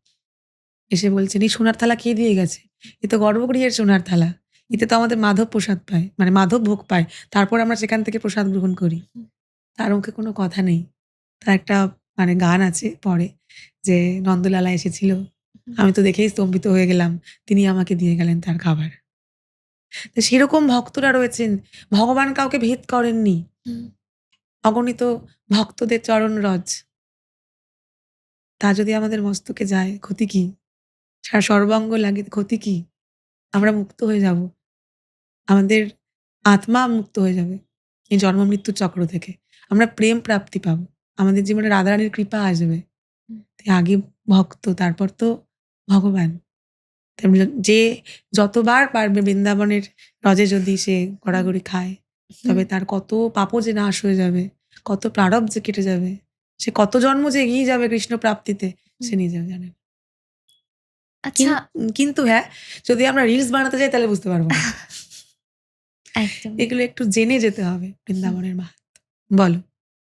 এসে বলছেন, "এই সোনার থালা কে দিয়ে গেছে? এ তো গর্ভগৃহের সোনার থালা। এতে তো আমাদের মাধব প্রসাদ পায়। মানে মাধব ভোগ পায়। তারপর আমরা সেখান থেকে প্রসাদ গ্রহণ করি।" হুম। তার মুখে কোনো কথা নেই। তার একটা মানে গান আছে পরে, যে নন্দলালা এসেছিল। আমি তো দেখেই স্তম্ভিত হয়ে গেলাম। তিনি আমাকে দিয়ে গেলেন তার খাবার। তো সেরকম ভক্তরা রয়েছেন। ভগবান কাউকে ভেদ করেননি। হুম। অগণিত ভক্তদের চরণ রজ। তা যদি আমাদের মস্তকে যায়, ক্ষতি কি? সারা সর্বাঙ্গ লাগে, ক্ষতি কি? আমরা মুক্ত হয়ে যাব। আমাদের আত্মা মুক্ত হয়ে যাবে এই জন্ম মৃত্যুর চক্র থেকে। আমরা প্রেম প্রাপ্তি পাবো। আমাদের জীবনে রাধারানীর কৃপা আসবে। হুম। তাই আগে ভক্ত, তারপর তো ভগবান। তেমনি যে যতবার পারবে বৃন্দাবনের রজে যদি সে গড়াগড়ি খায়, তবে তার কত পাপও যে নাশ হয়ে যাবে, কত প্রারব্ধ যে কেটে যাবে, সে কত জন্ম যে এগিয়ে যাবে কৃষ্ণ প্রাপ্তিতে, সে নিজেও জানে না। আচ্ছা। কিন্তু হ্যাঁ, যদি আমরা রিলস বানাতে যাই তাহলে বুঝতে পারবো না। একদমই। এগুলো একটু জেনে যেতে হবে হুম। বৃন্দাবনের মাহাত্ম্য। বলো।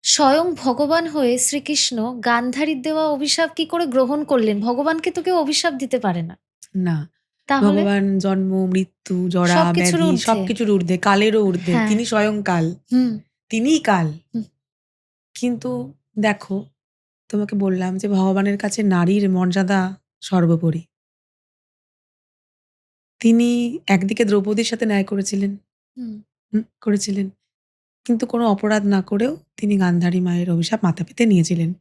স্বয়ং ভগবান হয়ে শ্রীকৃষ্ণ গান্ধারীর দেওয়া অভিশাপ কি করে গ্রহণ করলেন? ভগবানকে তো কেউ অভিশাপ দিতে পারে না। না, তাহলে? ভগবান জন্ম, মৃত্যু, জরা, সবকিছুর ব্যাধি ঊর্ধ্বে। সবকিছুর ঊর্ধ্বে, কালেরও ঊর্ধ্বে। হ্যাঁ। তিনি স্বয়ং কাল। হুম। তিনিই কাল। হুম। কিন্তু দেখো, তোমাকে বললাম যে ভগবানের কাছে নারীর মর্যাদা সর্বোপরি। তিনি একদিকে দ্রৌপদীর সাথে ন্যায় করেছিলেন, হুম, করেছিলেন। কিন্তু কোনো অপরাধ না করেও তিনি গান্ধারী মায়ের অভিশাপ মাথা পেতে নিয়েছিলেন।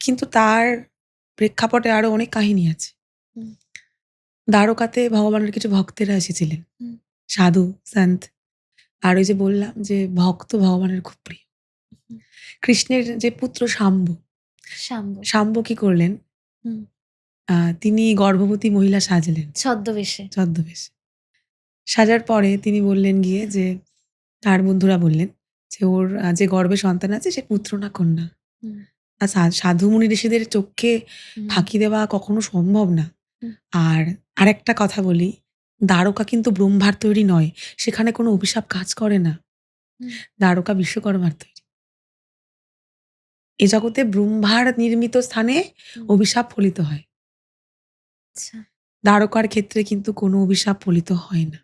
কিন্তু তার প্রেক্ষাপটে আরো অনেক কাহিনী আছে। হুম, দ্বারকাতে ভগবানের কিছু ভক্তেরা এসেছিলেন, হুম, সাধু, সন্ত। আর ওই যে বললাম যে ভক্ত ভগবানের খুব প্রিয়। হুম। কৃষ্ণের যে পুত্র শাম্ব, শাম্ব। শাম্ব কি করলেন? হুম। তিনি গর্ভবতী মহিলা সাজলেন ছদ্মবেশে। ছদ্মবেশে। সাজার পরে তিনি বললেন গিয়ে যে তার বন্ধুরা বললেন যে ওর যে গর্ভে সন্তান আছে সে পুত্র না কন্যা। হুম, আর সাধু মুনি ঋষিদের চোখে হুম, ফাঁকি দেওয়া কখনো সম্ভব না। হুম, আর আরেকটা কথা বলি, দ্বারকা কিন্তু ব্রহ্মার তৈরি নয়। সেখানে কোনো অভিশাপ কাজ করে না। হুম, দ্বারকা বিশ্বকর্মার তৈরি। এ জগতে ব্রহ্মার নির্মিত স্থানে হুম। অভিশাপ ফলিত হয়। আচ্ছা। দ্বারকার ক্ষেত্রে কিন্তু কোনো অভিশাপ ফলিত হয় না।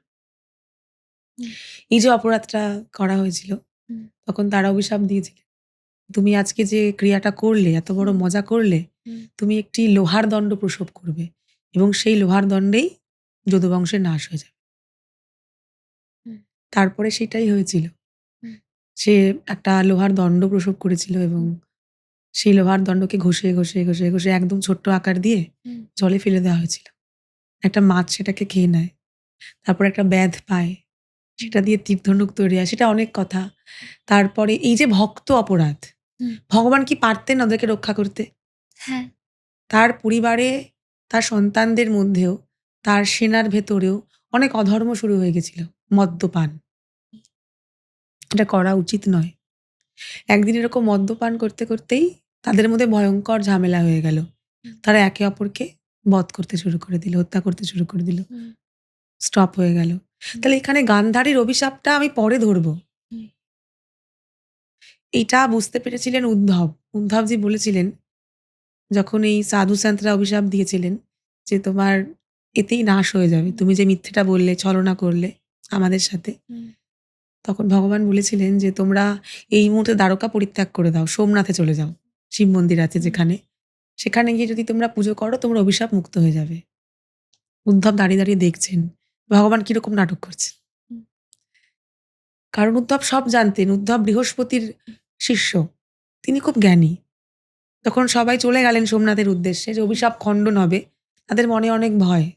হুম, এই যে অপরাধটা করা হয়েছিল, হুম, তখন তারা অভিশাপ দিয়েছিল। তুমি আজকে যে ক্রিয়াটা করলে, এত বড় হুম, মজা করলে, হুম, তুমি একটি লোহার দণ্ড প্রসব করবে এবং সেই লোহার দণ্ডেই যদুবংশের নাশ হয়ে যাবে। হুম, তারপরে সেটাই হয়েছিল। হুম, সে একটা লোহার দণ্ড প্রসব করেছিল এবং হুম, সেই লোহার দণ্ডকে ঘষে একদম ছোট্ট আকার দিয়ে হুম, জলে ফেলে দেওয়া হয়েছিল। একটা মাছ সেটাকে খেয়ে নেয়। তারপর একটা ব্যাধ পায়। হুম, সেটা দিয়ে তীর-ধনুক তৈরি হয়। সেটা অনেক কথা। তারপরে এই যে ভক্ত অপরাধ, হুম। ভগবান কি পারতেন না ওদেরকে রক্ষা করতে? হ্যাঁ। তার পরিবারে, তার সন্তানদের মধ্যেও, তার সেনার ভেতরেও অনেক অধর্ম শুরু হয়ে গেছিল। মদ্যপান। এটা করা উচিত নয়। একদিন এরকম মদ্যপান করতে, করতেই তাদের মধ্যে ভয়ঙ্কর ঝামেলা হয়ে গেল। হুম, তারা একে অপরকে বধ করতে শুরু করে দিল, হত্যা করতে শুরু করে দিল। হুম, স্টপ হয়ে গেল। হুম, তাহলে এখানে গান্ধারীর অভিশাপটা আমি পরে ধরব। হুম, এইটা বুঝতে পেরেছিলেন উদ্ধব। উদ্ধবজি বলেছিলেন, যখন এই সাধু সন্তরা অভিশাপ দিয়েছিলেন যে, "তোমার এতেই নাশ হয়ে যাবে। হুম, তুমি যে মিথ্যেটা বললে, ছলনা করলে আমাদের সাথে।" হুম, তখন ভগবান বলেছিলেন যে, "তোমরা এই মুহূর্তে দ্বারকা পরিত্যাগ করে দাও। সোমনাথে চলে যাও। শিব মন্দির আছে হুম, যেখানে। সেখানে গিয়ে যদি তোমরা পুজো করো, তোমরা অভিশাপ মুক্ত হয়ে যাবে।" উদ্ধব দাঁড়িয়ে, দাঁড়িয়ে দেখছেন ভগবান কিরকম নাটক করছেন। হুম, কারণ উদ্ধব সব জানতেন। উদ্ধব বৃহস্পতির শিষ্য। তিনি খুব জ্ঞানী। তখন সবাই চলে গেলেন সোমনাথের উদ্দেশ্যে যে হুম, অভিশাপ খণ্ডন হবে। তাদের মনে অনেক ভয়।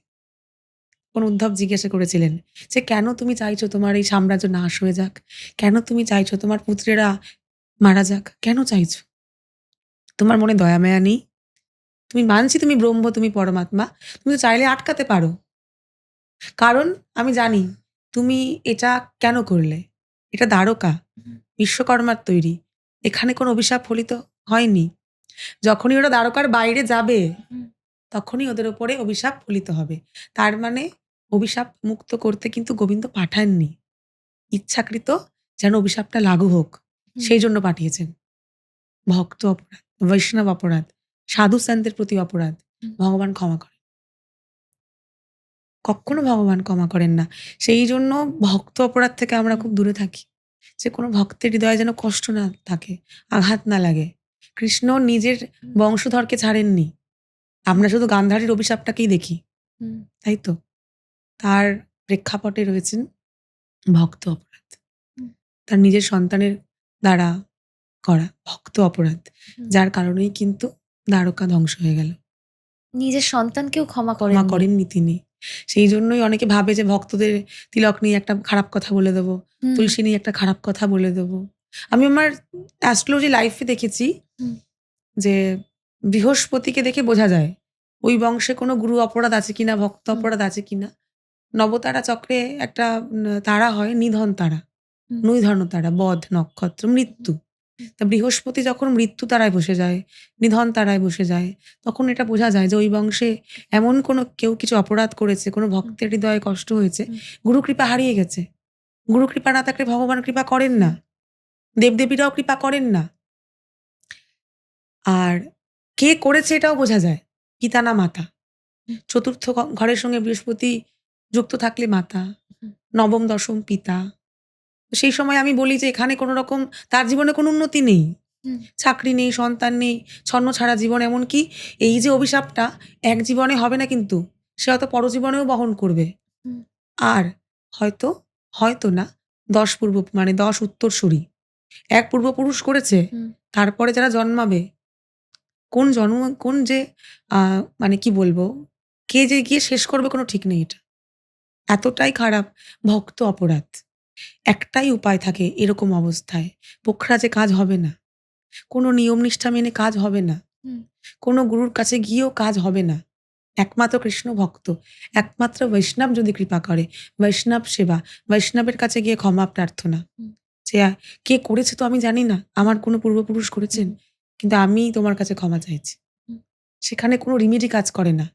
তখন উদ্ধব জিজ্ঞাসা করেছিলেন যে, "কেন তুমি চাইছো তোমার এই সাম্রাজ্য নাশ হয়ে যাক? কেন তুমি চাইছো তোমার পুত্রেরা মারা যাক? কেন চাইছো? তোমার মনে দয়া মায়া নেই? তুমি মানছি তুমি ব্রহ্ম, তুমি পরমাত্মা। তুমি তো চাইলে আটকাতে পারো। কারণ আমি জানি তুমি এটা কেন করলে? এটা দ্বারকা, হুম, বিশ্বকর্মার তৈরি। এখানে কোনো অভিশাপ ফলিত হয়নি। যখনই ওরা দ্বারকার বাইরে যাবে, হুম, তখনই ওদের উপরে অভিশাপ ফলিত হবে। তার মানে অভিশাপ মুক্ত করতে কিন্তু গোবিন্দ পাঠাননি। ইচ্ছাকৃত যেন অভিশাপটা লাগু হোক, হুম, সেই জন্য পাঠিয়েছেন। ভক্ত অপরাধ, বৈষ্ণব অপরাধ, সাধু সন্তের প্রতি অপরাধ হুম, ভগবান ক্ষমা করেন। কক্ষনো ভগবান ক্ষমা করেন না। সেই জন্য ভক্ত অপরাধ থেকে আমরা হুম, খুব দূরে থাকি। যে কোনো ভক্তের হৃদয়ে যেন কষ্ট না থাকে, আঘাত না লাগে। কৃষ্ণ নিজের হুম, বংশধরকে ছাড়েননি। আমরা শুধু গান্ধারীর অভিশাপটাকেই দেখি, হুম, তাই তো? তার প্রেক্ষাপটে রয়েছেন ভক্ত অপরাধ। হুম, তার নিজের সন্তানের দ্বারা করা ভক্ত অপরাধ। হুম। যার কারণেই কিন্তু দ্বারকা ধ্বংস হয়ে গেল। নিজের সন্তানকেও ক্ষমা ক্ষমা করেননি। করেননি তিনি। সেই জন্যই অনেকে ভাবে যে ভক্তদের তিলক নিয়ে একটা খারাপ কথা বলে দেব। হুম, তুলসী নিয়ে একটা খারাপ কথা বলে দেব। আমি আমার অ্যাস্ট্রোলজি লাইফে দেখেছি হুম, যে বৃহস্পতিকে দেখে বোঝা যায় ওই বংশে কোনো গুরু অপরাধ আছে কিনা, ভক্ত হুম, অপরাধ আছে কিনা। নবতারা চক্রে একটা তারা হয় নিধন তারা, হুম, নৈধন্য তারা, বধ নক্ষত্র, হুম, মৃত্যু। হুম, তা বৃহস্পতি যখন মৃত্যু তারায় বসে যায়, নিধন তারায় বসে যায়, তখন এটা বোঝা যায় যে ওই বংশে এমন কোনো কেউ কিছু অপরাধ করেছে, কোনো হুম, ভক্তের হৃদয়ে কষ্ট হয়েছে, হুম, গুরু কৃপা হারিয়ে গেছে। গুরু কৃপা না থাকলে ভগবান কৃপা করেন হুম, না। দেবদেবীরাও কৃপা করেন না। আর কে করেছে এটাও বোঝা যায়। পিতা না মাতা। হুম, চতুর্থ ঘরের সঙ্গে বৃহস্পতি যুক্ত থাকলে মাতা, হুম, নবম, দশম পিতা। তো সেই সময় আমি বলি যে এখানে কোন রকম তার জীবনে কোনো উন্নতি নেই। হুম, চাকরি নেই, সন্তান নেই, ছন্নছাড়া জীবন। এমনকি এই যে অভিশাপটা এক জীবনে হবে না কিন্তু, সে হয়তো পরজীবনেও বহন করবে। হুম, আর হয়তো, হয়তো না ১০ মানে ১০ উত্তরসূরি। এক পূর্বপুরুষ করেছে, হুম, তারপরে যারা জন্মাবে, কোন যে আ মানে কি বলবো, কে যে গিয়ে শেষ করবে কোনো ঠিক নেই এটা। এতটাই খারাপ ভক্ত অপরাধ। একটাই উপায় থাকে এরকম অবস্থায়। পোখরাজে কাজ হবে না। কোনো নিয়ম নিষ্ঠা মেনে কাজ হবে না। হুম, কোনো গুরুর কাছে গিয়েও কাজ হবে না। একমাত্র কৃষ্ণ ভক্ত, একমাত্র বৈষ্ণব যদি কৃপা করে, বৈষ্ণব সেবা, বৈষ্ণবের কাছে গিয়ে ক্ষমা প্রার্থনা। হুম, যে কে করেছে তো আমি জানি না। আমার কোনো পূর্বপুরুষ করেছেন। হুম, কিন্তু আমি তোমার কাছে ক্ষমা চাইছি। হুম, সেখানে কোনো রিমেডি কাজ করে না।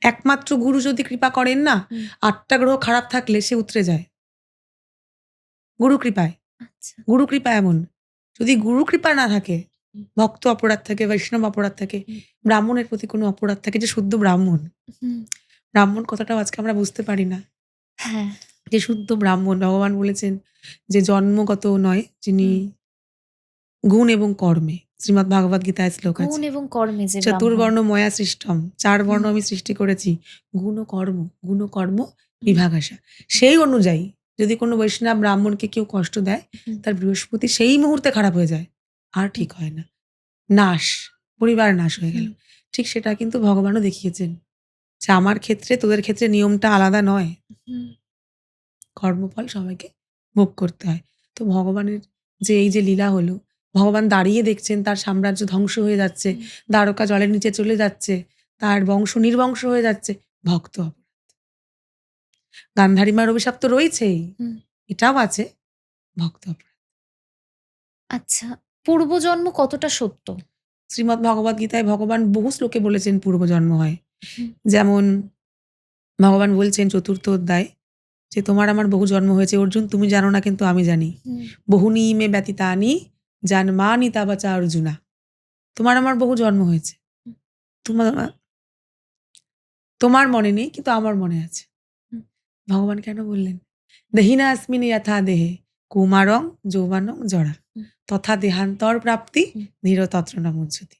একমাত্র গুরু যদি কৃপা করেন না, হুম, ৮ টা গ্রহ খারাপ থাকলে সে উতরে যায়। গুরু কৃপায়। আচ্ছা। গুরু কৃপা এমন। যদি গুরু কৃপা না থাকে, হুম, ভক্ত অপরাধ থাকে, বৈষ্ণব অপরাধ থাকে, হুম, ব্রাহ্মণের প্রতি কোনো অপরাধ থাকে, যে শুদ্ধ ব্রাহ্মণ। হুম, ব্রাহ্মণ কথাটাও আজকে আমরা বুঝতে পারি না। হ্যাঁ, যে শুদ্ধ ব্রাহ্মণ ভগবান বলেছেন যে জন্মগত নয়, যিনি হুম, গুণ এবং কর্মে। শ্রীমদ্ ভাগবত গীতায় শ্লোক গুণ আছে। এবং কর্মে যে ব্রাহ্মণ। চতুর্বর্ণ ময়া সৃষ্টম। ৪ বর্ণ হুম, আমি সৃষ্টি করেছি। গুণ ও কর্ম হুম, বিভাগাসা। সেই অনুযায়ী যদি কোনো বৈষ্ণব ব্রাহ্মণকে কেউ কষ্ট দেয়, হুম, তার বৃহস্পতি সেই মুহূর্তে খারাপ হয়ে যায়। আর হুম, ঠিক হয় না। নাশ, পরিবার নাশ হয়ে গেল। হুম, ঠিক সেটা কিন্তু ভগবানও দেখিয়েছেন। যে আমার ক্ষেত্রে তোদের ক্ষেত্রে নিয়মটা আলাদা নয়। হুম, কর্মফল সবাইকে ভোগ করতে হয়। তো ভগবানের যে এই যে লীলা হলো, ভগবান দাঁড়িয়ে দেখছেন তার সাম্রাজ্য ধ্বংস হয়ে যাচ্ছে, হুম, দ্বারকা জলের নিচে চলে যাচ্ছে, তার বংশ নির্বংশ হয়ে যাচ্ছে। ভক্ত অপরাধ। গান্ধারী মার অভিশাপ তো রয়েছেই, হুম। এটাও আছে, ভক্ত অপরাধ। আচ্ছা, পূর্বজন্ম কতটা সত্য? শ্রীমদ্ ভগবদ্ গীতায় ভগবান বহু শ্লোকে বলেছেন পূর্বজন্ম হয়। হুম, যেমন ভগবান বলছেন ৪র্থ অধ্যায় যে, "তোমার আমার বহু জন্ম হয়েছে অর্জুন, তুমি জানো না কিন্তু আমি জানি। হুম, বহুনি মে ব্যতীতানি জন্মানি তব চ অর্জুনা।" তোমার আমার বহু জন্ম হয়েছে। হুম, তোমার তোমার মনে নেই কিন্তু আমার মনে আছে। হুম, ভগবান কেন বললেন? "দেহিনা আস্মিনি যথা দেহে কৌমারং যৌবনং জরা হুম, তথা দেহান্তর প্রাপ্তি হুম, ধীর তত্র ন মুহ্যতি।"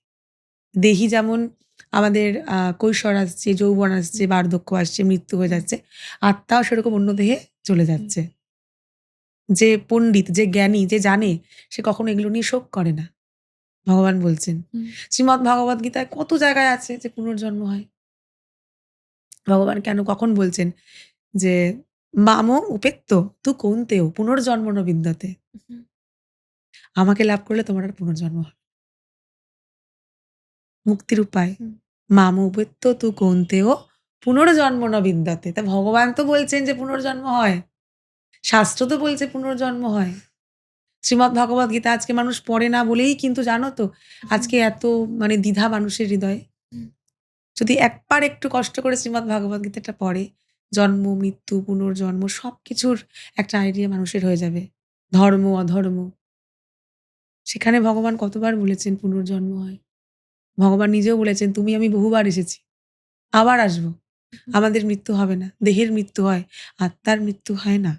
দেহি যেমন আমাদের কৈশোর আসছে, যৌবন আসছে, হুম, বার্ধক্য আসছে, মৃত্যু হয়ে হুম, যাচ্ছে। আত্মাও সেরকম অন্য দেহে চলে হুম, যাচ্ছে। যে পণ্ডিত, যে জ্ঞানী, যে জানে, সে কখনো এগুলো নিয়ে শোক করে না। ভগবান বলছেন। হুম, শ্রীমদ্ ভাগবত গীতায় কত জায়গায় আছে যে পুনর্জন্ম হয়। ভগবান কেন কখন বলছেন যে, "মামো উপেত্য তু কৌন্তেয় পুনর্জন্ম ন বিদ্যতে।" হুম, আমাকে লাভ করলে তোমার আর পুনর্জন্ম হবে না। মুক্তির উপায়। হুম, মামো উপেত্য তু কৌন্তেয় পুনর্জন্ম ন বিদ্যতে। তা ভগবান তো বলছেন যে পুনর্জন্ম হয়। শাস্ত্র তো বলছে পুনর্জন্ম হয়। শ্রীমদ্ ভাগবত গীতা আজকে মানুষ পড়ে না বলেই কিন্তু জানো তো হুম, আজকে এত মানে দ্বিধা মানুষের হৃদয়ে। হুম, যদি একবার একটু কষ্ট করে শ্রীমদ্ ভাগবত গীতাটা পড়ে, জন্ম, মৃত্যু, পুনর্জন্ম সবকিছুর একটা আইডিয়া মানুষের হয়ে যাবে। ধর্ম, অধর্ম। সেখানে ভগবান কতবার বলেছেন পুনর্জন্ম হয়। ভগবান নিজেও বলেছেন, "তুমি আমি বহুবার এসেছি। আবার আসবো। হুম। আমাদের মৃত্যু হবে না। দেহের মৃত্যু হয়, আত্মার মৃত্যু হয় না।"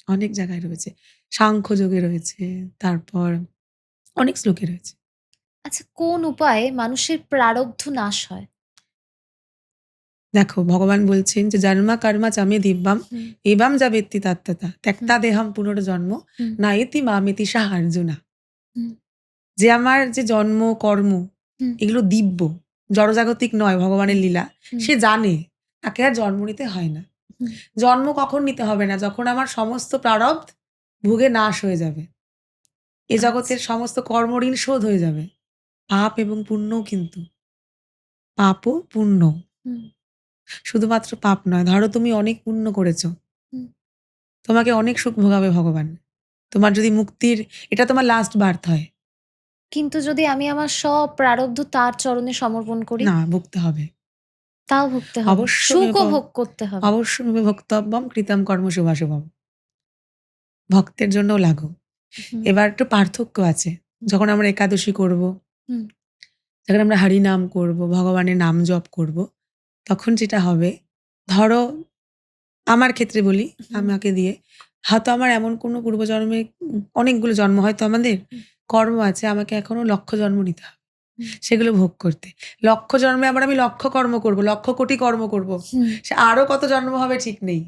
অনেক জায়গায় রয়েছে। সাংখ্যযোগে রয়েছে, তারপর অনেক শ্লোকে রয়েছে। আচ্ছা, কোন উপায়ে মানুষের প্রারব্ধ নাশ হয়? দেখো ভগবান বলছেন যে, "জন্মা কর্মা চ মে দিব্যাম হুম, এবাম যা বেত্তি তত্ত্বতা হুম, ত্যক্তা দেহাম পুনর্জন্ম হুম, নায়েতি মামেতি সাহা অর্জুনা।" হুম, যে আমার যে জন্ম, কর্ম হুম, এগুলো দিব্য, জড়জাগতিক নয় ভগবানের হুম, লীলা। হুম, সে জানে তাকে আর জন্ম নিতে হয় না। হুম, জন্ম কখন নিতে হবে না? যখন আমার সমস্ত প্রারব্ধ ভুগে নাশ হয়ে যাবে। এ আচ্ছা, জগতের সমস্ত কর্মঋণ শোধ হয়ে যাবে। পাপ এবং পুণ্যও কিন্তু। পাপও পুণ্য। হুম, শুধুমাত্র পাপ নয়। ধরো তুমি অনেক পুণ্য করেছ। হুম। তোমাকে অনেক সুখ ভোগাবে ভগবান। তোমার যদি মুক্তির এটা তোমার লাস্ট বার্থ হয়। কিন্তু যদি আমি আমার সব প্রারব্ধ তার চরণে সমর্পণ করি, না ভুগতে হবে। তাও ভুগতে হবে। অবশ্যমেব সুখও ভোগ করতে হবে। অবশ্যমেব ভোক্তব্যম কৃতম কর্ম শুভাশুভম। ভক্তের জন্যও লাগু। হুম, এবার একটু পার্থক্য আছে। হুম, যখন আমরা একাদশী করব, হুম, যখন আমরা হরিনাম করব, ভগবানের নাম জপ করব, তখন যেটা হবে, ধরো আমার ক্ষেত্রে বলি, হুম, আমাকে দিয়ে হয়তো আমার এমন কোনো পূর্বজন্মে অনেকগুলো জন্ম হয়তো আমাদের। হুম, কর্ম আছে, আমাকে এখনো লক্ষ জন্ম নিতে হবে হুম। সেগুলো ভোগ করতে। লক্ষ জন্মে আবার আমি লক্ষ কর্ম করব, লক্ষ কোটি কর্ম করব। হুম। সে আরো কত জন্ম হবে ঠিক নেই।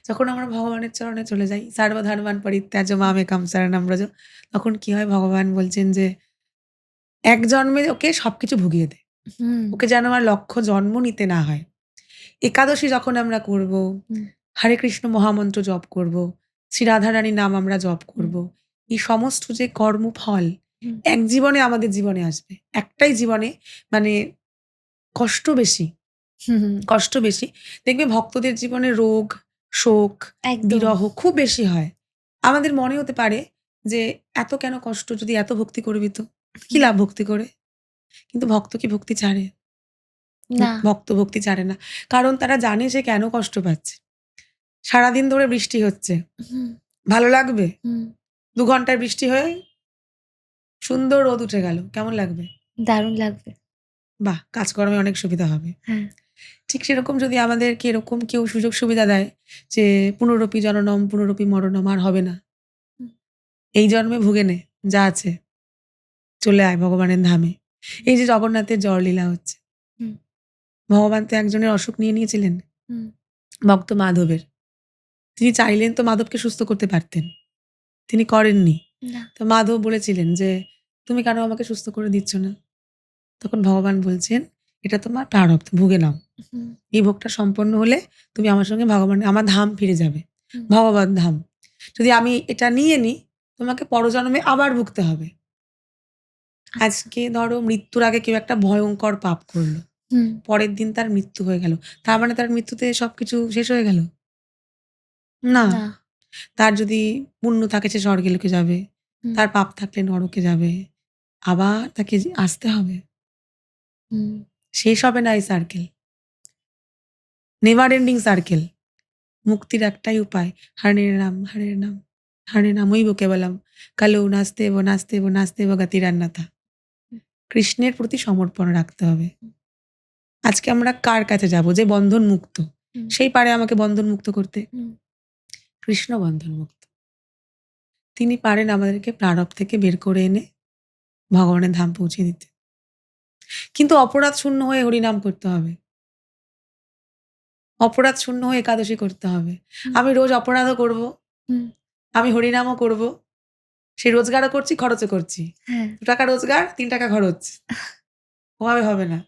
যখন আমরা ভগবানের চরণে চলে যাই, সর্বধর্মান পরিত্যাজ্য মামেকং শরণং ব্রজ, তখন কি হয়, ভগবান বলছেন যে এক জন্মে ওকে সবকিছু ভুগিয়ে দে। হুম। ওকে যেন আর লক্ষ জন্ম নিতে না হয়। একাদশী যখন আমরা করব, হুম। হরে কৃষ্ণ মহামন্ত্র জপ করব, শ্রী রাধারানীর নাম আমরা জপ করব, এই সমস্ত যে কর্মফল হুম। এক জীবনে আমাদের জীবনে আসবে। একটাই জীবনে, মানে কষ্ট বেশি, হুম, হুম। কষ্ট বেশি। দেখবে ভক্তদের জীবনে রোগ, শোক, একদম। বিরহ খুব বেশি হয়। আমাদের মনে হতে পারে যে এত কেন কষ্ট, যদি এত ভক্তি করবি তো কি লাভ ভক্তি করে? কিন্তু ভক্ত কি ভক্তি ছাড়ে? না। ভক্ত ভক্তি ছাড়ে না। কারণ তারা জানে সে কেন কষ্ট পাচ্ছে। সারাদিন ধরে বৃষ্টি হচ্ছে। হুম, ভালো লাগবে? হুম। ২ ঘন্টার বৃষ্টি হয়ে সুন্দর রোদ উঠে গেল। কেমন লাগবে? দারুণ লাগবে। বাহ! কাজকর্মে অনেক সুবিধা হবে। হ্যাঁ। ঠিক সেরকম যদি আমাদেরকে এরকম কেউ সুযোগ সুবিধা দেয় যে পুনরপি জননম পুনরপি মরণম, আর হবে না। হুম, এই জন্মে ভুগে নে, যা আছে। চলে আয় ভগবানের ধামে। এই যে জগন্নাথের লীলা হচ্ছে। হুম, ভগবান তো একজনের অসুখ নিয়ে নিয়েছিলেন, হুম। ভক্ত মাধবের। তিনি চাইলেন তো মাধবকে সুস্থ করতে পারতেন। তিনি করেননি। না। তো মাধব বলেছিলেন যে, "তুমি কেন আমাকে সুস্থ করে দিচ্ছ না?" তখন ভগবান বলছেন, "এটা তোমার প্রারব্ধ, ভুগে নাও। হুম, এই ভোগটা সম্পন্ন হলে তুমি আমার সঙ্গে আমার ধাম ফিরে যাবে। হুম। ভগবত ধাম। যদি আমি এটা নিয়ে নিই, তোমাকে পরজন্মে আবার ভুগতে হবে।" আচ্ছা। আজকে ধরো মৃত্যুর আগে কেউ একটা ভয়ঙ্কর পাপ করল। হুম। পরের দিন তার মৃত্যু হয়ে গেল। তার মানে তার মৃত্যুতে সবকিছু শেষ হয়ে গেল? না। না। তার যদি পুণ্য থাকে সে স্বর্গে লোকে যাবে। হুম, তার পাপ থাকলে নরকে যাবে। আবার তাকে আসতে হবে। হুম। শেষ হবে না এই সার্কেল। Never ending circle. মুক্তির একটাই উপায়, হরে রাম, হরে নাম, হরে নামৈব কেবলম, কালো নাস্তেব নাস্তেব নাস্তেব গতিরান্যথা। কৃষ্ণের প্রতি সমর্পণ রাখতে হবে। আজকে আমরা কার কাছে যাব? যে বন্ধন মুক্ত। হুম, সেই পারে আমাকে বন্ধন মুক্ত করতে। হুম। কৃষ্ণ বন্ধন মুক্ত। তিনি পারেন আমাদেরকে প্রারব্ধ থেকে বের করে এনে ভগবানের ধাম পৌঁছে দিতে। কিন্তু অপরাধ শূন্য হয়ে হরিনাম করতে হবে। অপরাধ শূন্য হয়ে একাদশী করতে হবে। হুম, আমি রোজ অপরাধও করব, হুম। আমি হরিনামও করব। সেই রোজগারও করছি, খরচও করছি। হ্যাঁ। ৳২ রোজগার, ৳৩ খরচ। ওভাবে হবে না।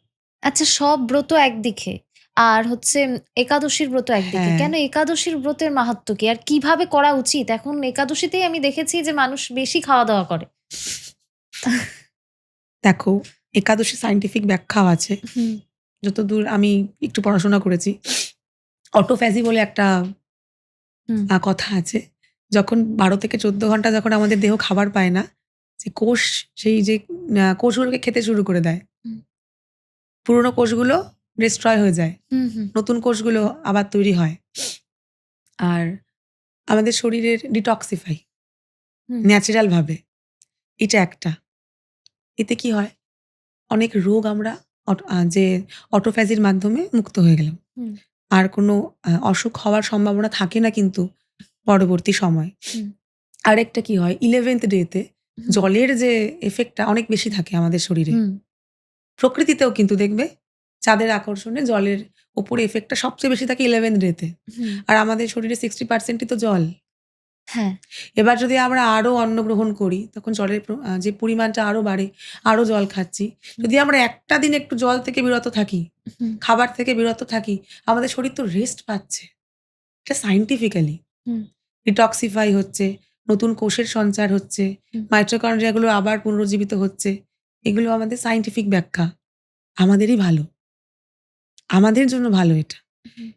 আচ্ছা, সব ব্রত একদিকে। আর হচ্ছে একাদশীর ব্রত একদিকে। হ্যাঁ, কেন একাদশীর ব্রতের মাহাত্ম্য কি? আর কিভাবে করা উচিত? এখন একাদশীতেই আমি দেখেছি যে মানুষ বেশি খাওয়া-দাওয়া করে। দেখো একাদশী সায়েন্টিফিক ব্যাখ্যাও আছে। হুম, যতদূর আমি একটু পড়াশোনা করেছি। অটোফ্যাজি বলে একটা হুম, কথা আছে। যখন ১২ থেকে ১৪ ঘন্টা যখন আমাদের দেহ খাবার পায় না, যে কোষ, সেই যে কোষগুলোকে খেতে শুরু করে দেয়। হুম, পুরনো কোষগুলো ডিস্ট্রয় হয়ে যায়। হুম, হুম, নতুন কোষগুলো আবার তৈরি হয়। আর আমাদের শরীরের ডিটক্সিফাই হুম, ন্যাচারাল ভাবে। এটা একটা। এতে কি হয়? অনেক রোগ আমরা যে অটোফ্যাজির মাধ্যমে মুক্ত হয়ে গেলাম। হুম, আর কোনো অসুখ হওয়ার সম্ভাবনা থাকে না কিন্তু পরবর্তী সময়। হুম, আরেকটা কি হয়, 11th ডে তে হুম, জলের যে এফেক্টটা অনেক বেশি থাকে আমাদের শরীরে। হুম, প্রকৃতিতেও কিন্তু দেখবে চাঁদের আকর্ষণে জলের উপরে এফেক্টটা সবচেয়ে বেশি থাকে 11th ডে তে। হুম। আর আমাদের শরীরে 60% ই তো জল। হ্যাঁ। এবার যদি আমরা আরো অন্ন গ্রহণ করি, তখন জলের যে পরিমাণটা আরো বাড়ে, আরো জল খাচ্ছি। হুম, যদি আমরা একটা দিন একটু জল থেকে বিরত থাকি, হুম, খাবার থেকে বিরত থাকি, আমাদের শরীর তো রেস্ট পাচ্ছে। এটা সায়েন্টিফিক্যালি। হুম, ডিটক্সিফাই হচ্ছে, নতুন কোষের সঞ্চার হচ্ছে, হুম, মাইটোকন্ড্রিয়া গুলো আবার পুনরুজ্জীবিত হচ্ছে। এগুলো আমাদের সায়েন্টিফিক ব্যাখ্যা। আমাদেরই ভালো। আমাদের জন্য ভালো এটা। হুম,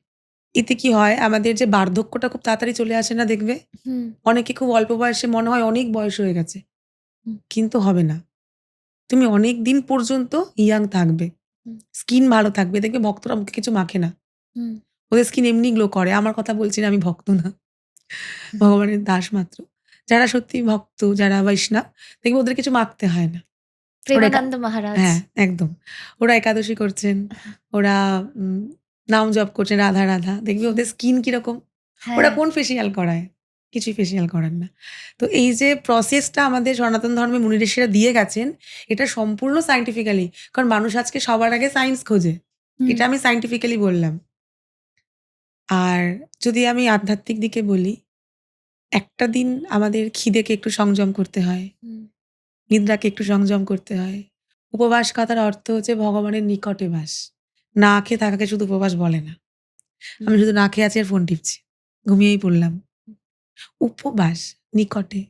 এতে কি হয়, আমাদের যে বার্ধক্যটা খুব তাড়াতাড়ি চলে আসে না দেখবে? হুম, অনেকে খুব অল্প বয়সে মনে হয় অনেক বয়স হয়ে গেছে। হুম, কিন্তু হবে না। তুমি অনেকদিন পর্যন্ত ইয়াং থাকবে। হুম, স্কিন ভালো থাকবে। দেখবে ভক্তরা মুখে কিছু মাখে না। হুম, ওদের স্কিন এমনি গ্লো করে। আমার কথা বলছি না, আমি ভক্ত না। হুম। ভগবানের দাস মাত্র। যারা সত্যিই ভক্ত, যারা বৈষ্ণব, দেখবে ওদের কিছু মাখতে হয় না। ওরা প্রেমানন্দ মহারাজ। হ্যাঁ, একদম। ওরা একাদশী করছেন, ওরা উম নাম জপ করছেন রাধা, রাধা। দেখবি হুম, ওদের স্কিন কিরকম? ওরা হ্যাঁ। কোন ফেসিয়াল করায়? কিছুই ফেসিয়াল করার না। তো এই যে প্রসেসটা আমাদের সনাতন ধর্মে মুনি ঋষিরা দিয়ে গেছেন, এটা সম্পূর্ণ সায়েন্টিফিক্যালি। কারণ মানুষ আজকে সবার আগে সায়েন্স খোঁজে। হুম, এটা আমি সায়েন্টিফিক্যালি বললাম। আর যদি আমি আধ্যাত্মিক দিকে বলি, একটা দিন আমাদের খিদেকে একটু সংযম করতে হয়, হুম, নিদ্রাকে একটু সংযম করতে হয়। উপবাস কথার অর্থ হচ্ছে ভগবানের নিকটে বাস। না খেয়ে থাকাকে শুধু উপবাস বলে না। আমি হুম, শুধু না খেয়ে আছি আর ফোন টিপছি। ঘুমিয়েই পড়লাম। উপবাস, নিকটে,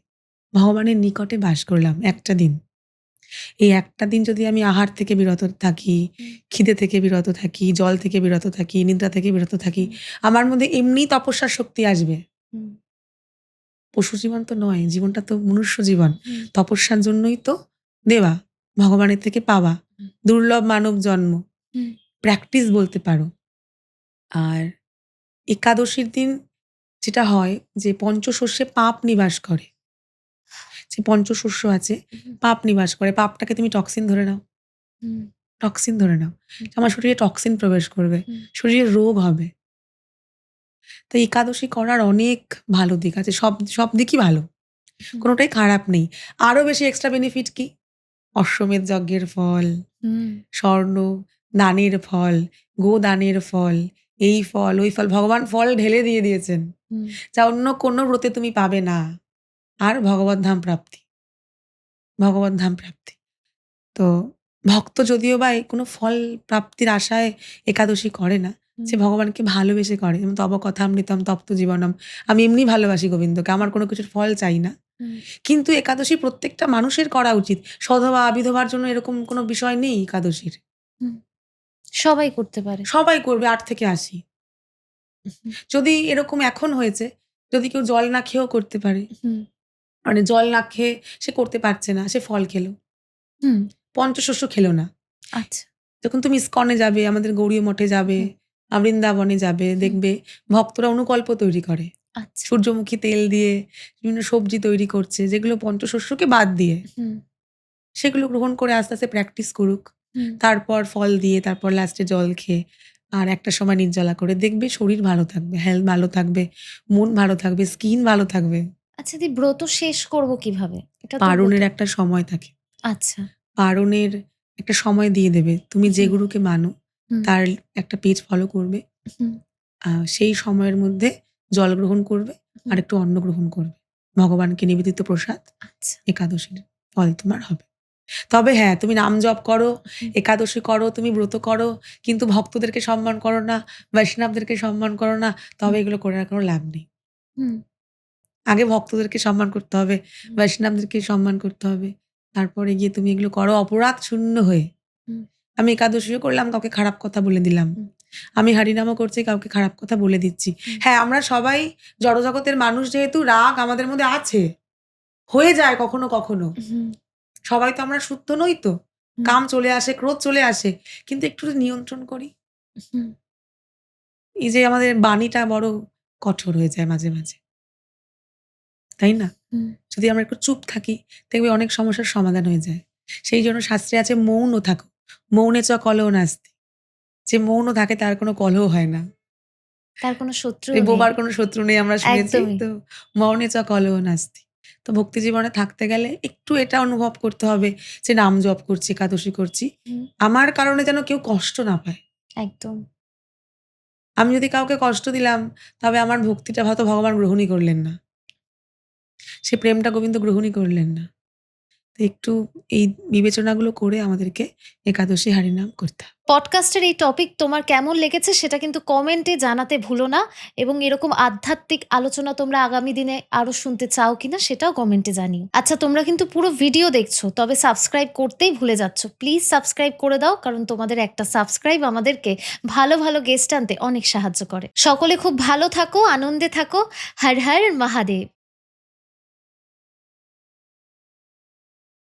ভগবানের নিকটে বাস করলাম একটা দিন। এই একটা দিন যদি আমি আহার থেকে বিরত থাকি, হুম, খিদে থেকে বিরত থাকি, জল থেকে বিরত থাকি, নিদ্রা থেকে বিরত থাকি, হুম, আমার মধ্যে এমনি তপস্যার শক্তি আসবে। হুম, পশু জীবন তো নয়, জীবনটা তো মনুষ্য জীবন। হুম, তপস্যার জন্যই তো দেওয়া, ভগবানের থেকে পাওয়া। হুম, দুর্লভ মানব জন্ম। হুম, প্র্যাকটিস বলতে পারো। আর একাদশীর দিন যেটা হয় যে পঞ্চশস্যে পাপ নিবাস করে। যে পঞ্চশস্য আছে, হুম, পাপ নিবাস করে। পাপটাকে তুমি টক্সিন ধরে নাও, হুম, টক্সিন ধরে নাও। হুম, আমার শরীরে টক্সিন প্রবেশ করবে, হুম, শরীরে রোগ হবে। তো একাদশী করার অনেক ভালো দিক আছে। সব সব দিকই ভালো। হুম, কোনটাই খারাপ নেই। আরো বেশি এক্সট্রা বেনিফিট কি? অশ্বমেধ যজ্ঞের ফল, হুম, স্বর্ণ দানের ফল, গোদানের ফল, এই ফল, ওই ফল। ভগবান ফল ঢেলে দিয়ে দিয়েছেন। হুম, যা অন্য কোনো ব্রতে তুমি পাবে না। আর ভগবত ধাম প্রাপ্তি, ভগবত ধাম প্রাপ্তি। তো ভক্ত যদিও বা কোনো ফল প্রাপ্তির আশায় একাদশী করে না, হুম, সে ভগবানকে ভালোবেসে করে। যেমন তব কথামৃতম তপ্ত জীবনম। আমি এমনি ভালোবাসি গোবিন্দকে। আমার কোনো কিছুর ফল চাই না। হুম। কিন্তু একাদশী প্রত্যেকটা মানুষের করা উচিত। সধবা, বিধবার জন্য এরকম কোনো বিষয় নেই একাদশীর। হুম, সবাই করতে পারে। সবাই করবে ৮ থেকে ৮০। হুম, যদি এরকম এখন হয়েছে, যদি কেউ জল না খেয়েও করতে পারে। হুম, মানে জল না খেয়ে সে করতে পারছে না, সে ফল খেলো। হুম, পঞ্চশস্য খেলো না। আচ্ছা। যখন তুমি ইস্কনে যাবে, আমাদের গৌড়ীয় মঠে যাবে, হুম, বৃন্দাবনে যাবে, হুম, দেখবে ভক্তরা অনুকল্প তৈরি করে। আচ্ছা। সূর্যমুখী তেল দিয়ে বিভিন্ন সবজি তৈরি করছে, যেগুলো পঞ্চশস্যকে বাদ দিয়ে। হুম, সেগুলো গ্রহণ করে আস্তে, আস্তে প্র্যাকটিস করুক। হুম। তারপর ফল দিয়ে, তারপর লাস্টে জল খেয়ে, আর একটা সময় নির্জলা করে। দেখবে শরীর ভালো থাকবে, হেলথ ভালো থাকবে, মন ভালো থাকবে, স্কিন ভালো থাকবে। আচ্ছা দি ব্রত শেষ করব কিভাবে? এটা তো বলতে পারণের একটা সময় থাকে। আচ্ছা। পারণের একটা সময় দিয়ে দেবে। তুমি যে হুম, গুরুকে মানো, হুম, তার একটা পেজ ফলো করবে। হুম, সেই সময়ের মধ্যে জল গ্রহণ করবে আর হুম। একটু অন্ন গ্রহণ করবে। ভগবানকে নিবেদিত প্রসাদ আচ্ছা। একাদশীর ফল তোমার হবে। তবে হ্যাঁ, তুমি নাম জপ করো, হুম, একাদশী করো, তুমি ব্রত করো, কিন্তু ভক্তদেরকে সম্মান করো না, বৈষ্ণবদেরকে সম্মান করো না, তবে হুম, এগুলো করে আর কোনো লাভ নেই। হুম, আগে ভক্তদেরকে সম্মান করতে হবে, হুম, বৈষ্ণবদেরকে সম্মান করতে হবে। তারপরে গিয়ে তুমি এগুলো করো অপরাধ শূন্য হয়ে। হুম, আমি একাদশীও করলাম, কাউকে খারাপ কথা বলে দিলাম। হুম, আমি হরিনামও করছি, কাউকে খারাপ কথা বলে দিচ্ছি। হুম, হ্যাঁ, আমরা সবাই জড়জগতের মানুষ, যেহেতু রাগ আমাদের মধ্যে আছে। হয়ে যায় কখনো, কখনো। হুম, সবাই তো আমরা শুদ্ধ নই তো। হুম, কাম চলে আসে, ক্রোধ চলে আসে। কিন্তু একটু যদি নিয়ন্ত্রণ করি। হুম, এই যে আমাদের বাণীটা বড় কঠোর হয়ে যায় মাঝে, মাঝে। তাই না? হুম, যদি আমরা একটু চুপ থাকি, দেখবে অনেক সমস্যার সমাধান হয়ে যায়। সেই জন্য শাস্ত্রে আছে মৌন থাকো। মৌনে চ কলহ নাস্তি। যে মৌন থাকে তার কোনো কলহ হয় না। তার কোনো শত্রুও এই নেই। বোবার কোনো শত্রু নেই আমরা শুনেছি একদমই। তো। মৌনে চ কলহ নাস্তি। তো ভক্তি জীবনে থাকতে গেলে একটু এটা অনুভব করতে হবে যে নাম জপ করছি, একাদশী করছি। হুম, আমার কারণে যেন কেউ কষ্ট না পায়। একদম। আমি যদি কাউকে কষ্ট দিলাম, তবে আমার ভক্তিটা হয়তো ভগবান গ্রহণই করলেন না। সে প্রেমটা গোবিন্দ গ্রহণই করলেন না। তো একটু এই বিবেচনাগুলো করে আমাদেরকে একাদশী হরিনাম করতে হবে। পডকাস্টের এই টপিক তোমার কেমন লেগেছে সেটা কিন্তু কমেন্টে জানাতে ভুলো না এবং এরকম আধ্যাত্মিক আলোচনা তোমরা আগামী দিনে আরো শুনতে চাও কিনা সেটাও কমেন্টে জানিও। আচ্ছা তোমরা কিন্তু পুরো ভিডিও দেখছো তবে সাবস্ক্রাইব করতেই ভুলে যাচ্ছ। প্লিজ সাবস্ক্রাইব করে দাও কারণ তোমাদের একটা সাবস্ক্রাইব আমাদেরকে ভালো ভালো গেস্ট আনতে অনেক সাহায্য করে। সকলে খুব ভালো থাকো, আনন্দে থাকো। হর হর মহাদেব।